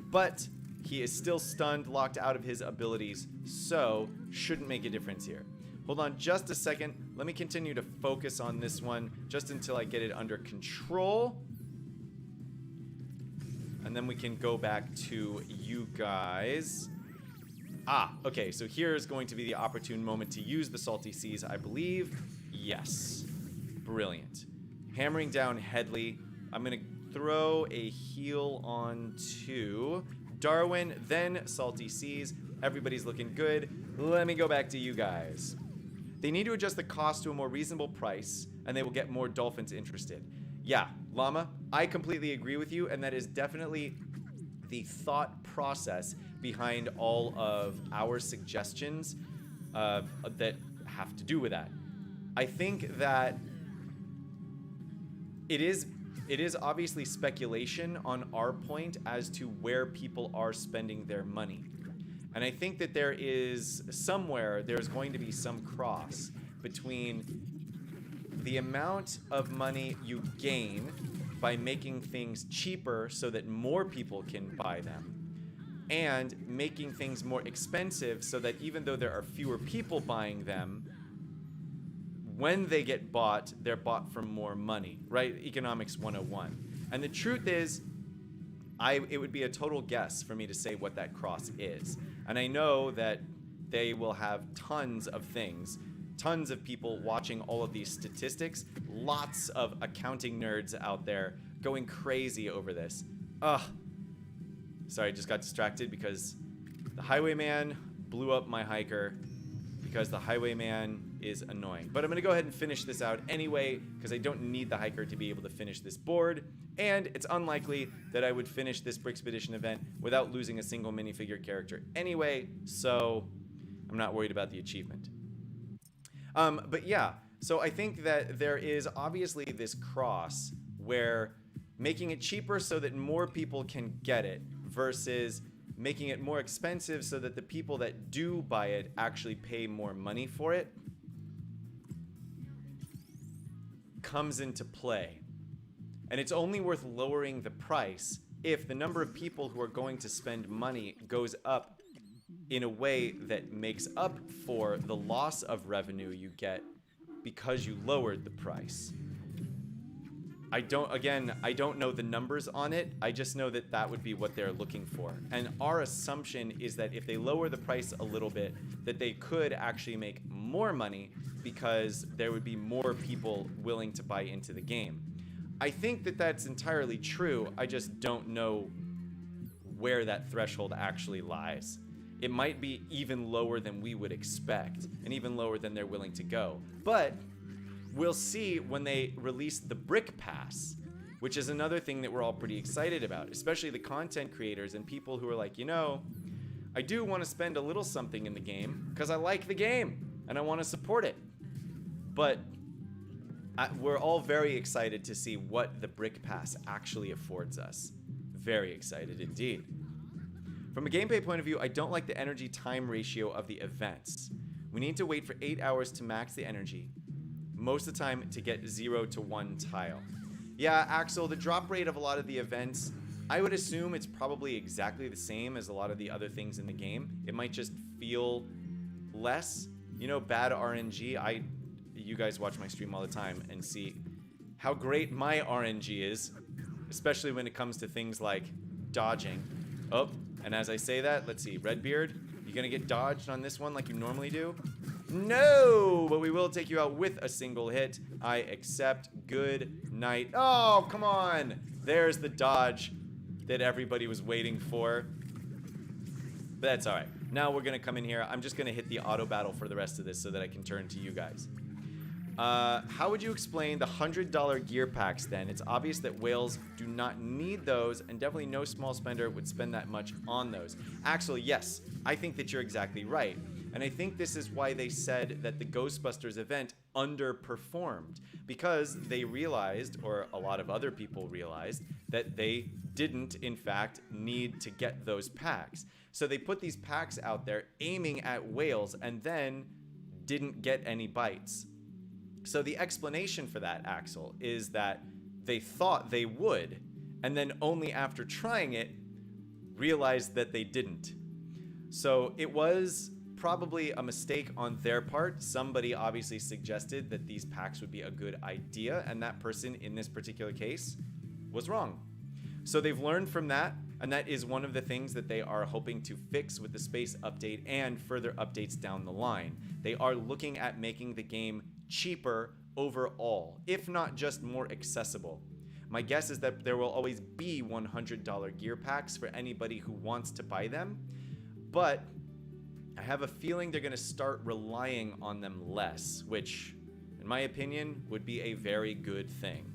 but he is still stunned, locked out of his abilities, so shouldn't make a difference here. Hold on just a second. Let me continue to focus on this one just until I get it under control. And then we can go back to you guys. Ah, okay, so here's going to be the opportune moment to use the Salty Seas, I believe. Yes. Brilliant. Hammering down Headley. I'm going to throw a heal on to Darwin, then Salty Seas. Everybody's looking good. Let me go back to you guys. They need to adjust the cost to a more reasonable price, and they will get more dolphins interested. Yeah, Llama, I completely agree with you, and that is definitely the thought process behind all of our suggestions that have to do with that. I think that it is obviously speculation on our point as to where people are spending their money. And I think that there's going to be some cross between the amount of money you gain by making things cheaper so that more people can buy them, and making things more expensive so that even though there are fewer people buying them, when they get bought, they're bought for more money, right? Economics 101. And the truth is, it would be a total guess for me to say what that cross is. And I know that they will have tons of things, tons of people watching all of these statistics, lots of accounting nerds out there going crazy over this. Ugh, Sorry, I just got distracted because the highwayman blew up my hiker because the highwayman is annoying. But I'm going to go ahead and finish this out anyway because I don't need the hiker to be able to finish this board. And it's unlikely that I would finish this Brickspedition event without losing a single minifigure character anyway. So I'm not worried about the achievement. But yeah, so I think that there is obviously this cross where making it cheaper so that more people can get it versus making it more expensive so that the people that do buy it actually pay more money for it comes into play. And it's only worth lowering the price if the number of people who are going to spend money goes up in a way that makes up for the loss of revenue you get because you lowered the price. I don't know the numbers on it. I just know that that would be what they're looking for. And our assumption is that if they lower the price a little bit, that they could actually make more money because there would be more people willing to buy into the game. I think that that's entirely true. I just don't know where that threshold actually lies. It might be even lower than we would expect and even lower than they're willing to go. But we'll see when they release the Brick Pass, which is another thing that we're all pretty excited about, especially the content creators and people who are like, you know, I do want to spend a little something in the game because I like the game and I want to support it. But we're all very excited to see what the Brick Pass actually affords us. Very excited indeed. From a gameplay point of view, I don't like the energy time ratio of the events. We need to wait for 8 hours to max the energy, most of the time to get 0 to 1 tile. Yeah, Axel, the drop rate of a lot of the events, I would assume it's probably exactly the same as a lot of the other things in the game. It might just feel less. You know, bad RNG, you guys watch my stream all the time and see how great my RNG is, especially when it comes to things like dodging. Oh, and as I say that, let's see, Redbeard, you gonna get dodged on this one like you normally do? No, but we will take you out with a single hit. I accept. Good night. Oh, come on. There's the dodge that everybody was waiting for. But that's all right. Now we're going to come in here. I'm just going to hit the auto battle for the rest of this so that I can turn to you guys. How would you explain the $100 gear packs then? It's obvious that whales do not need those, and definitely no small spender would spend that much on those. Axel, yes, I think that you're exactly right. And I think this is why they said that the Ghostbusters event underperformed, because they realized, or a lot of other people realized, that they didn't, in fact, need to get those packs. So they put these packs out there aiming at whales and then didn't get any bites. So the explanation for that, Axel, is that they thought they would, and then only after trying it, realized that they didn't. So it was probably a mistake on their part. Somebody obviously suggested that these packs would be a good idea, and that person in this particular case was wrong. So they've learned from that, and that is one of the things that they are hoping to fix with the space update and further updates down the line. They are looking at making the game cheaper overall, if not just more accessible. My guess is that there will always be $100 gear packs for anybody who wants to buy them, but I have a feeling they're going to start relying on them less, which, in my opinion, would be a very good thing.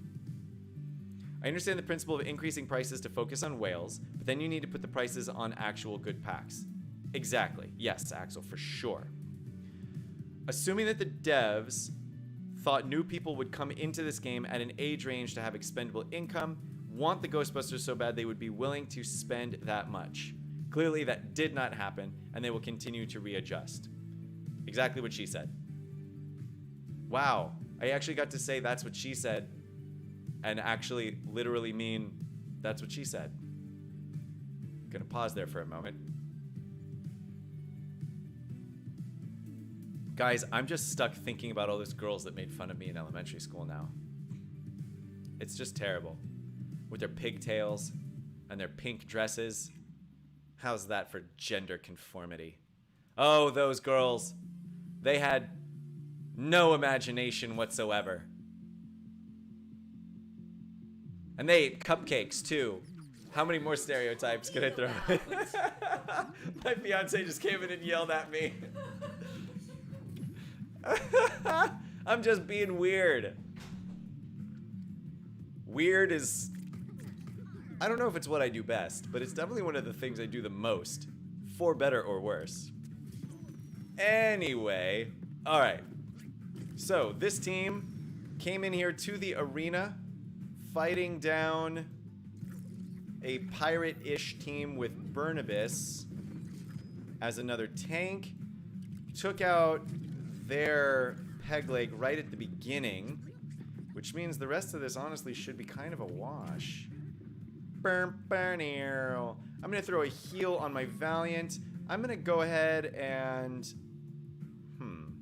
I understand the principle of increasing prices to focus on whales, but then you need to put the prices on actual good packs. Exactly. Yes, Axel, for sure. Assuming that the devs thought new people would come into this game at an age range to have expendable income, want the Ghostbusters so bad they would be willing to spend that much. Clearly that did not happen, and they will continue to readjust. Exactly what she said. Wow, I actually got to say that's what she said, and actually literally mean that's what she said. Gonna pause there for a moment. Guys, I'm just stuck thinking about all those girls that made fun of me in elementary school now. It's just terrible. With their pigtails and their pink dresses. How's that for gender conformity? Oh, those girls. They had no imagination whatsoever. And they ate cupcakes, too. How many more stereotypes can I throw in? My fiance just came in and yelled at me. I'm just being weird. Weird is... I don't know if it's what I do best, but it's definitely one of the things I do the most. For better or worse. Anyway, alright. So, this team came in here to the arena, fighting down a pirate-ish team with Burnibus as another tank. Took out their peg leg right at the beginning, which means the rest of this honestly should be kind of a wash. I'm gonna throw a heal on my Valiant. I'm gonna go ahead and I'm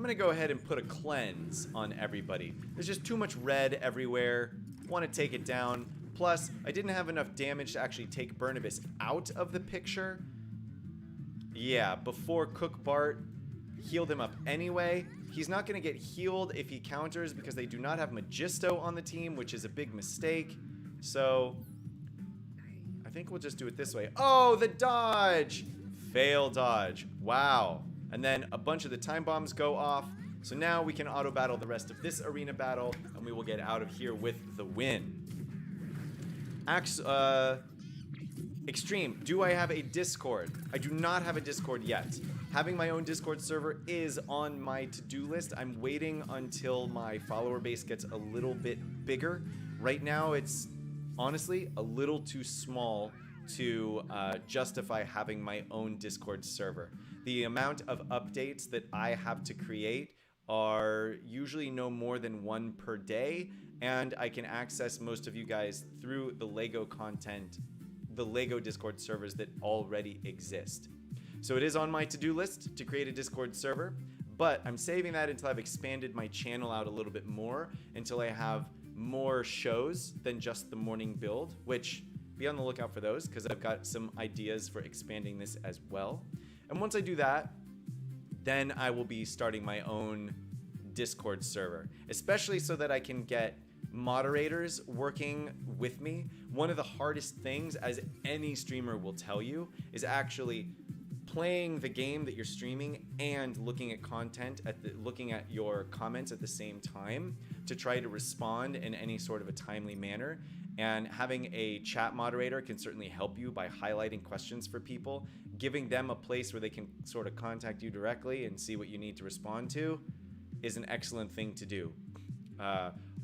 gonna go ahead and put a cleanse on everybody. There's just too much red everywhere. Want to take it down. Plus, I didn't have enough damage to actually take Burnibus out of the picture. Yeah, before Cook Bart healed him up anyway. He's not going to get healed if he counters because they do not have Magisto on the team, which is a big mistake. So, I think we'll just do it this way. Oh, the dodge! Fail dodge. Wow. And then a bunch of the time bombs go off. So now we can auto battle the rest of this arena battle, and we will get out of here with the win. Extreme, do I have a Discord? I do not have a Discord yet. Having my own Discord server is on my to-do list. I'm waiting until my follower base gets a little bit bigger. Right now, it's honestly a little too small to justify having my own Discord server. The amount of updates that I have to create are usually no more than one per day, and I can access most of you guys through the LEGO content, the LEGO Discord servers that already exist. So it is on my to-do list to create a Discord server, but I'm saving that until I've expanded my channel out a little bit more, until I have more shows than just the morning build, which be on the lookout for those because I've got some ideas for expanding this as well. And once I do that, then I will be starting my own Discord server, especially so that I can get moderators working with me. One of the hardest things, as any streamer will tell you, is actually playing the game that you're streaming and looking at content, looking at your comments at the same time to try to respond in any sort of a timely manner. And having a chat moderator can certainly help you by highlighting questions for people, giving them a place where they can sort of contact you directly and see what you need to respond to is an excellent thing to do.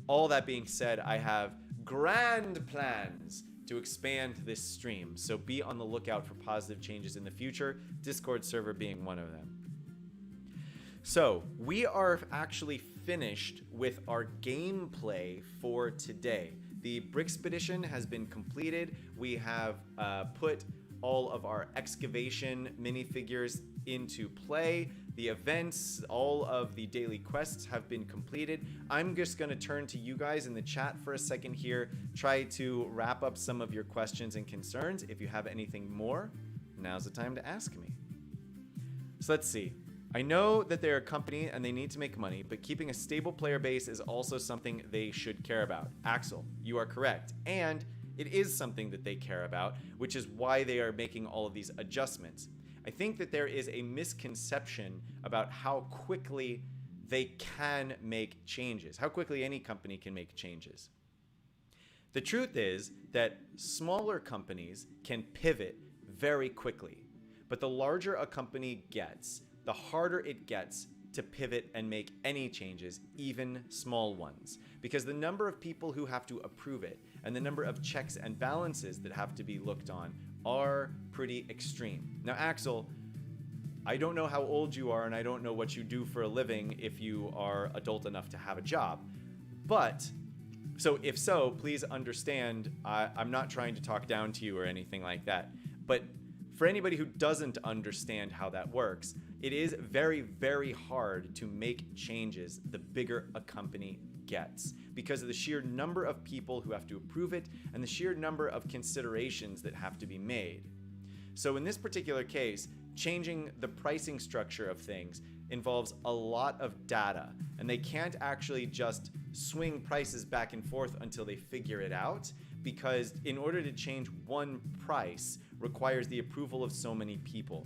All that being said, I have grand plans to expand this stream, so be on the lookout for positive changes in the future, Discord server being one of them. So, we are actually finished with our gameplay for today. The Brixpedition has been completed. We have put all of our excavation minifigures into play. The events, all of the daily quests have been completed. I'm just going to turn to you guys in the chat for a second here, try to wrap up some of your questions and concerns. If you have anything more, now's the time to ask me. So let's see. I know that they're a company and they need to make money, but keeping a stable player base is also something they should care about. Axel, you are correct. And it is something that they care about, which is why they are making all of these adjustments. I think that there is a misconception about how quickly they can make changes, how quickly any company can make changes. The truth is that smaller companies can pivot very quickly, but the larger a company gets, the harder it gets to pivot and make any changes, even small ones, because the number of people who have to approve it and the number of checks and balances that have to be looked on are pretty extreme. Now, Axel, I don't know how old you are and I don't know what you do for a living if you are adult enough to have a job, but so if so, please understand, I'm not trying to talk down to you or anything like that, but for anybody who doesn't understand how that works, it is very, very hard to make changes the bigger a company gets because of the sheer number of people who have to approve it and the sheer number of considerations that have to be made. So in this particular case, changing the pricing structure of things involves a lot of data, and they can't actually just swing prices back and forth until they figure it out, because in order to change one price requires the approval of so many people.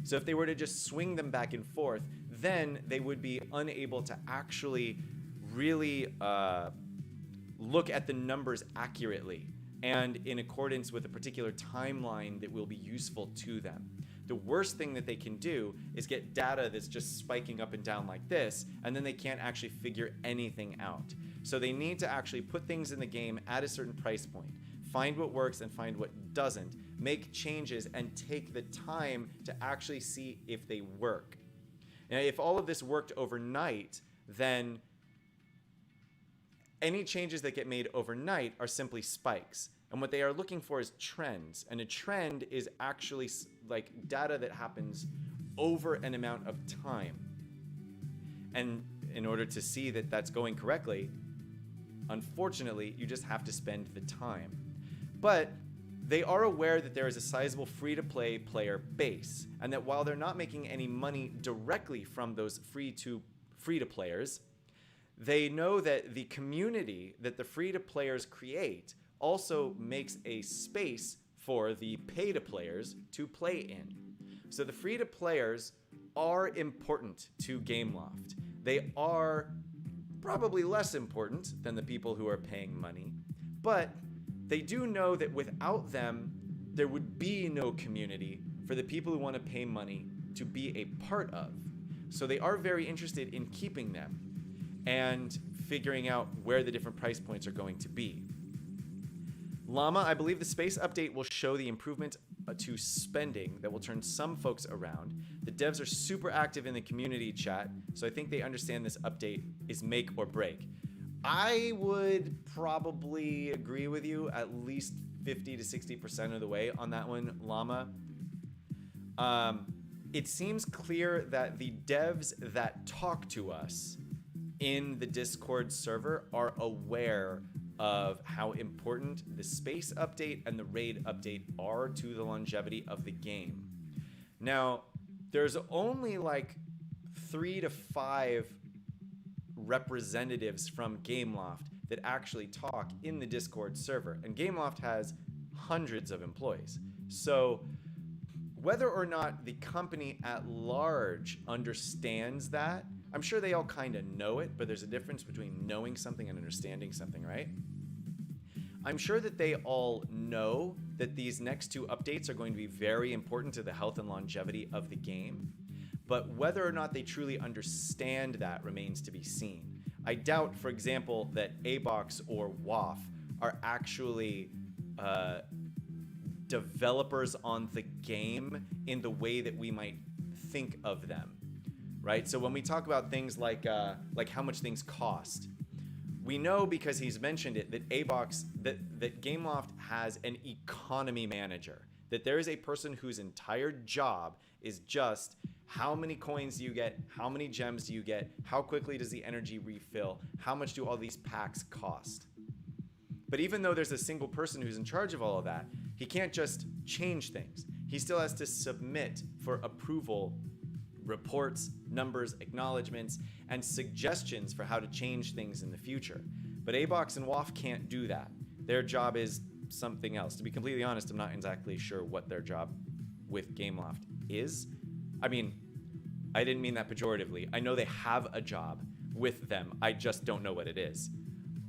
So if they were to just swing them back and forth, then they would be unable to actually really look at the numbers accurately and in accordance with a particular timeline that will be useful to them. The worst thing that they can do is get data that's just spiking up and down like this, and then they can't actually figure anything out. So they need to actually put things in the game at a certain price point, find what works and find what doesn't, make changes, and take the time to actually see if they work. Now, if all of this worked overnight, then any changes that get made overnight are simply spikes. And what they are looking for is trends. And a trend is actually like data that happens over an amount of time. And in order to see that that's going correctly, unfortunately, you just have to spend the time. But they are aware that there is a sizable free-to-play player base, and that while they're not making any money directly from those free-to-players, they know that the community that the free-to-players create also makes a space for the pay-to-players to play in. So the free-to-players are important to Gameloft. They are probably less important than the people who are paying money, but they do know that without them, there would be no community for the people who want to pay money to be a part of. So they are very interested in keeping them and figuring out where the different price points are going to be. Llama, I believe the space update will show the improvement to spending that will turn some folks around. The devs are super active in the community chat, so I think they understand this update is make or break. I would probably agree with you at least 50 to 60% of the way on that one, Llama. It seems clear that the devs that talk to us in the Discord server are aware of how important the space update and the raid update are to the longevity of the game. Now, there's only like 3 to 5 representatives from Gameloft that actually talk in the Discord server, and Gameloft has hundreds of employees. So whether or not the company at large understands that, I'm sure they all kind of know it, but there's a difference between knowing something and understanding something, right? I'm sure that they all know that these next 2 updates are going to be very important to the health and longevity of the game, but whether or not they truly understand that remains to be seen. I doubt, for example, that ABOX or WAF are actually developers on the game in the way that we might think of them, right? So when we talk about things like how much things cost, we know because he's mentioned it that ABOX, that Gameloft has an economy manager, that there is a person whose entire job is just how many coins do you get, how many gems do you get, how quickly does the energy refill, how much do all these packs cost. But even though there's a single person who's in charge of all of that, he can't just change things. He still has to submit for approval reports, numbers, acknowledgements, and suggestions for how to change things in the future. But ABOX and WAF can't do that. Their job is something else. To be completely honest, I'm not exactly sure what their job with Gameloft is. I mean, I didn't mean that pejoratively. I know they have a job with them. I just don't know what it is.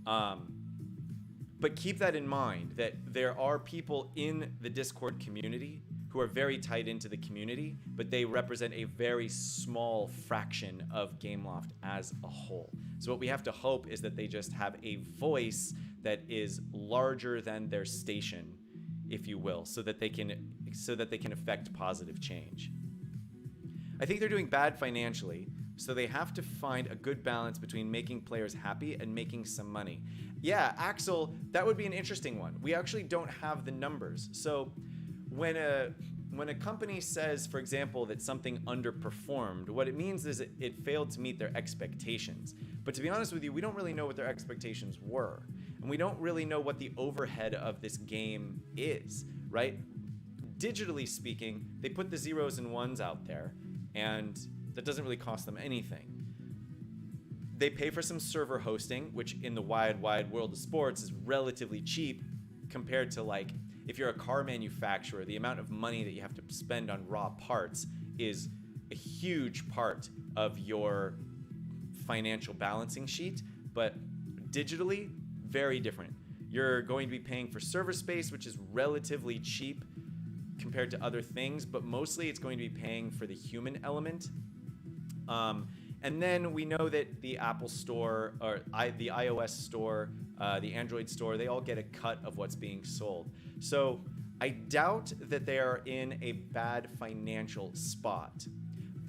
But keep that in mind, that there are people in the Discord community who are very tied into the community, but they represent a very small fraction of Gameloft as a whole. So what we have to hope is that they just have a voice that is larger than their station, if you will, so that they can affect positive change. I think they're doing bad financially, so they have to find a good balance between making players happy and making some money. Yeah, Axel, that would be an interesting one. We actually don't have the numbers. So when a company says, for example, that something underperformed, what it means is it failed to meet their expectations. But to be honest with you, we don't really know what their expectations were. And we don't really know what the overhead of this game is, right? Digitally speaking, they put the zeros and ones out there, and that doesn't really cost them anything. they pay for some server hosting, which in the wide world of sports is relatively cheap compared to, like, if you're a car manufacturer, the amount of money that you have to spend on raw parts is a huge part of your financial balancing sheet. But digitally, very different. You're going to be paying for server space, which is relatively cheap compared to other things, but mostly it's going to be paying for the human element. And then we know that the Apple Store, or the iOS Store, the Android Store, they all get a cut of what's being sold. So I doubt that they are in a bad financial spot.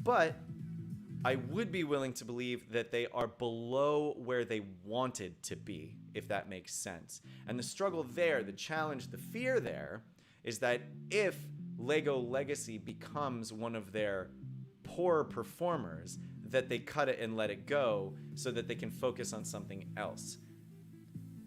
But I would be willing to believe that they are below where they wanted to be, if that makes sense. And the struggle there, the challenge, the fear there, is that if LEGO Legacy becomes one of their poor performers, that they cut it and let it go so that they can focus on something else.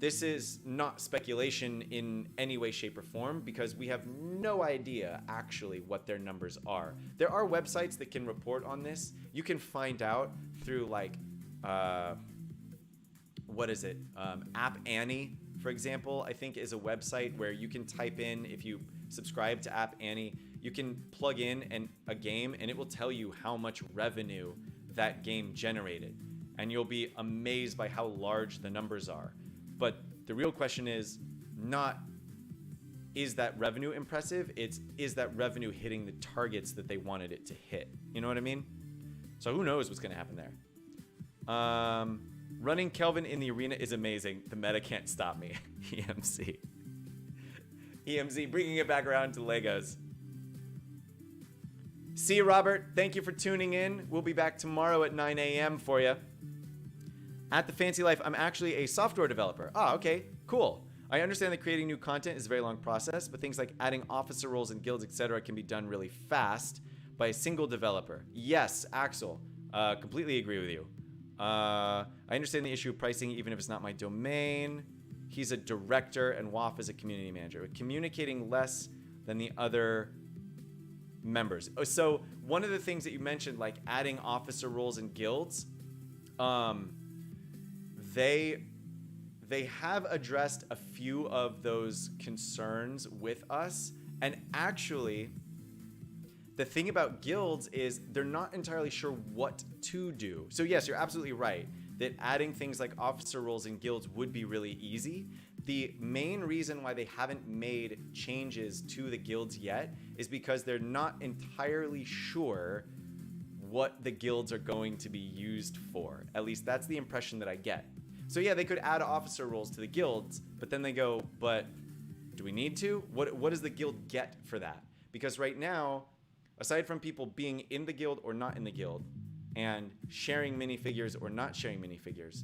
This is not speculation in any way, shape, or form, because we have no idea actually what their numbers are. There are websites that can report on this. You can find out through, like, what is it? App Annie, for example, I think is a website where you can type in, if you subscribe to App Annie, you can plug in a game and it will tell you how much revenue that game generated. And you'll be amazed by how large the numbers are. But the real question is not, is that revenue impressive? It's, is that revenue hitting the targets that they wanted it to hit? You know what I mean? So who knows what's going to happen there? Running Kelvin in the arena is amazing. The meta can't stop me. EMC. EMC, bringing it back around to Legos. See you, Robert. Thank you for tuning in. We'll be back tomorrow at 9 a.m. for you. At The Fancy Life, I'm actually a software developer. Ah, okay, cool. I understand that creating new content is a very long process, but things like adding officer roles and guilds, etc., can be done really fast by a single developer. Yes, Axel, completely agree with you. I understand the issue of pricing, even if it's not my domain. He's a director, and WAF is a community manager. Communicating less than the other members. So one of the things that you mentioned, like adding officer roles and guilds, they have addressed a few of those concerns with us. And actually, the thing about guilds is they're not entirely sure what to do. So yes, you're absolutely right that adding things like officer roles and guilds would be really easy. The main reason why they haven't made changes to the guilds yet is because they're not entirely sure what the guilds are going to be used for. At least that's the impression that I get. So yeah, they could add officer roles to the guilds, but then they go, but do we need to? What does the guild get for that? Because right now, aside from people being in the guild or not in the guild, and sharing minifigures or not sharing minifigures,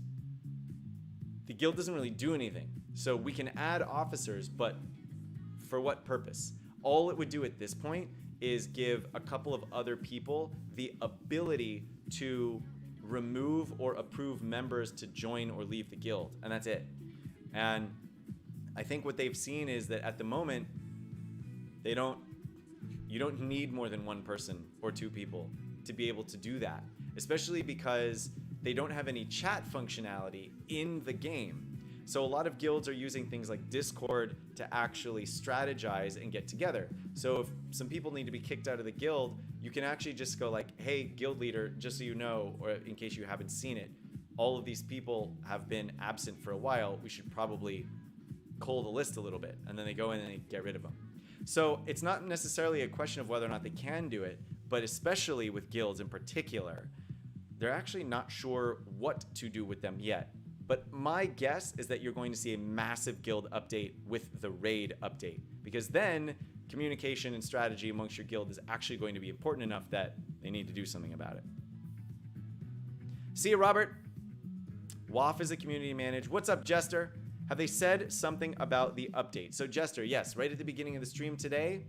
the guild doesn't really do anything. So we can add officers, but for what purpose? All it would do at this point is give a couple of other people the ability to remove or approve members to join or leave the guild, and that's it. And I think what they've seen is that at the moment, you don't need more than one person or two people to be able to do that, especially because they don't have any chat functionality in the game. So a lot of guilds are using things like Discord to actually strategize and get together. So if some people need to be kicked out of the guild, you can actually just go like, hey, guild leader, just so you know, or in case you haven't seen it, all of these people have been absent for a while. We should probably cull the list a little bit. And then they go in and they get rid of them. So it's not necessarily a question of whether or not they can do it, but especially with guilds in particular, they're actually not sure what to do with them yet. But my guess is that you're going to see a massive guild update with the raid update, because then communication and strategy amongst your guild is actually going to be important enough that they need to do something about it. See you, Robert. WAF is a community manager. What's up, Jester? Have they said something about the update? So Jester, yes, right at the beginning of the stream today,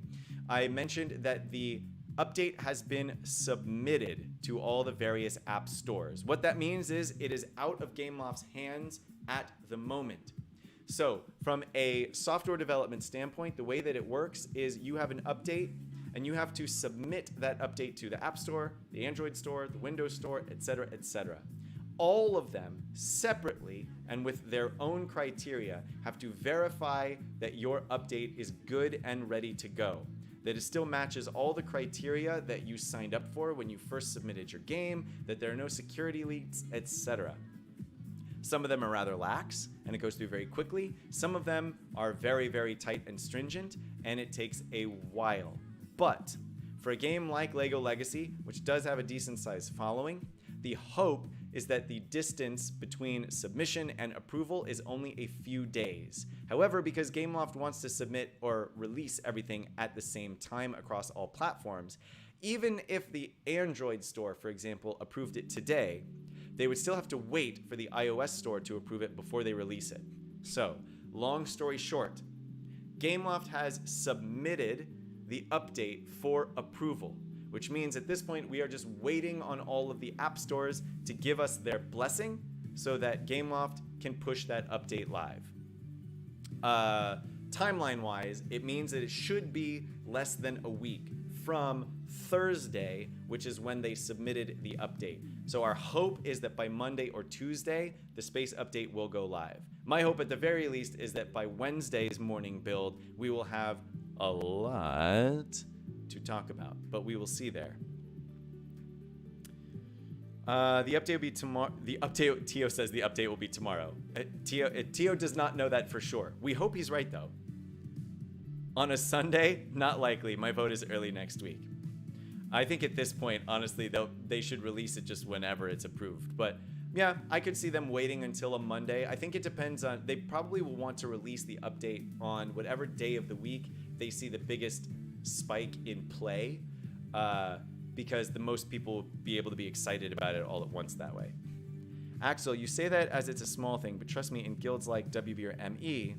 I mentioned that the update has been submitted to all the various app stores. What that means is it is out of Gameloft's hands at the moment. So from a software development standpoint, the way that it works is you have an update and you have to submit that update to the App Store, the Android Store, the Windows Store, etc., etc. all of them separately and with their own criteria have to verify that your update is good and ready to go, that it still matches all the criteria that you signed up for when you first submitted your game, that there are no security leaks, etc. Some of them are rather lax and it goes through very quickly. Some of them are very, very tight and stringent and it takes a while. But for a game like LEGO Legacy, which does have a decent sized following, the hope is that the distance between submission and approval is only a few days. However, because Gameloft wants to submit or release everything at the same time across all platforms, even if the Android store, for example, approved it today, they would still have to wait for the iOS store to approve it before they release it. So, long story short, Gameloft has submitted the update for approval, which means at this point we are just waiting on all of the app stores to give us their blessing so that Gameloft can push that update live. Timeline-wise, it means that it should be less than a week from Thursday, which is when they submitted the update. So our hope is that by Monday or Tuesday, the space update will go live. My hope at the very least is that by Wednesday's morning build, we will have a lot to talk about, but we will see there. The update will be tomorrow. Tio says the update will be tomorrow. Tio does not know that for sure. We hope he's right though. On a Sunday, not likely. My vote is early next week. I think at this point, honestly, they should release it just whenever it's approved. But yeah, I could see them waiting until a Monday. I think it depends on, they probably will want to release the update on whatever day of the week they see the biggest spike in play, because the most people will be able to be excited about it all at once that way. Axel, you say that as it's a small thing, but trust me, in guilds like WB or ME,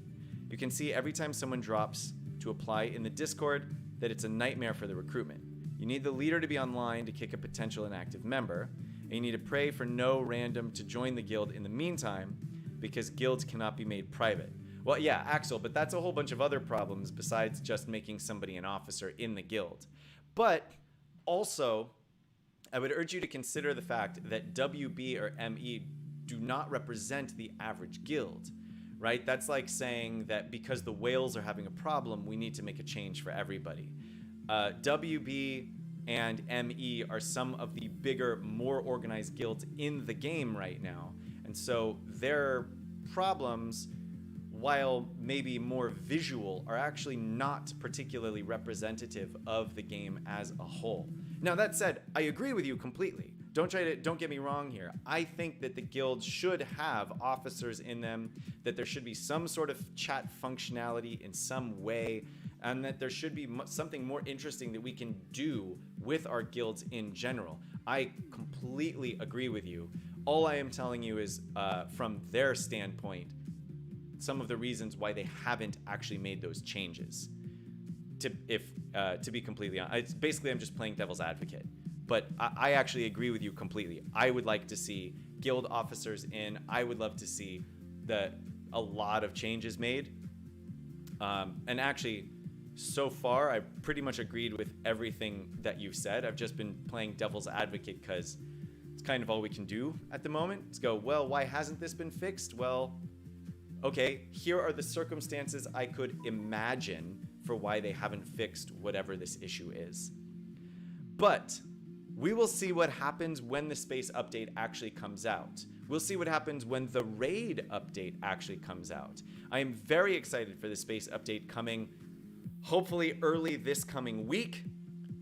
you can see every time someone drops to apply in the Discord that it's a nightmare for the recruitment. You need the leader to be online to kick a potential inactive member, and you need to pray for no random to join the guild in the meantime, because guilds cannot be made private. Well, yeah, Axel, but that's a whole bunch of other problems besides just making somebody an officer in the guild. But also, I would urge you to consider the fact that WB or ME do not represent the average guild, right? That's like saying that because the whales are having a problem, we need to make a change for everybody. WB and ME are some of the bigger, more organized guilds in the game right now. And so their problems, while maybe more visual, are actually not particularly representative of the game as a whole. Now that said, I agree with you completely. Don't get me wrong here. I think that the guilds should have officers in them, that there should be some sort of chat functionality in some way, and that there should be something more interesting that we can do with our guilds in general. I completely agree with you. All I am telling you is, from their standpoint, some of the reasons why they haven't actually made those changes. To be completely honest, basically I'm just playing devil's advocate. But I actually agree with you completely. I would like to see guild officers in. I would love to see a lot of changes made. And actually, so far, I've pretty much agreed with everything that you've said. I've just been playing devil's advocate because it's kind of all we can do at the moment. Let's go, well, why hasn't this been fixed? Well, okay, here are the circumstances I could imagine for why they haven't fixed whatever this issue is. But we will see what happens when the space update actually comes out. We'll see what happens when the raid update actually comes out. I am very excited for the space update coming hopefully early this coming week,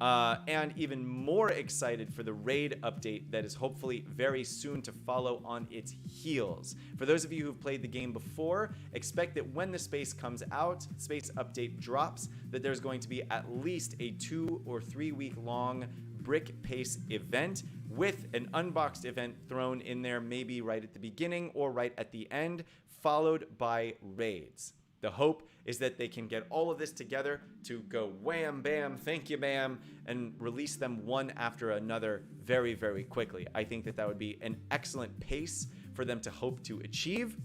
and even more excited for the raid update that is hopefully very soon to follow on its heels. For those of you who've played the game before, expect that when the space comes out, space update drops, that there's going to be at least a 2 or 3 week long brick pace event with an unboxed event thrown in there, maybe right at the beginning or right at the end, followed by raids. The hope is that they can get all of this together to go wham, bam, thank you, bam, and release them one after another very, very quickly. I think that would be an excellent pace for them to hope to achieve,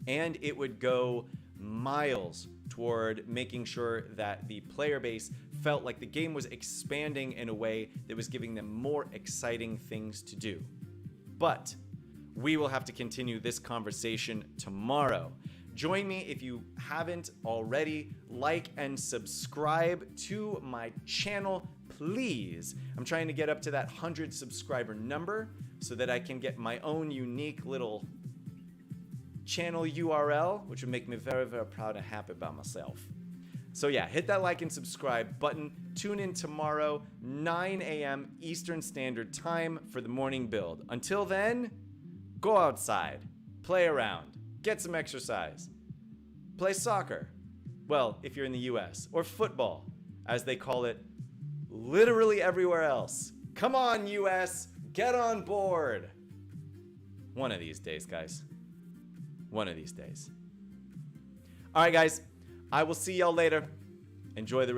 and it would go miles toward making sure that the player base felt like the game was expanding in a way that was giving them more exciting things to do. But we will have to continue this conversation tomorrow. Join me if you haven't already. Like and subscribe to my channel, please. I'm trying to get up to that 100 subscriber number so that I can get my own unique little channel URL, which would make me very, very proud and happy about myself. So yeah, hit that like and subscribe button. Tune in tomorrow, 9 a.m. Eastern Standard Time for the morning build. Until then, go outside, play around, get some exercise, play soccer. Well, if you're in the US, or football, as they call it literally everywhere else. Come on, US, get on board. One of these days, guys. One of these days. All right, guys. I will see y'all later. Enjoy the rest.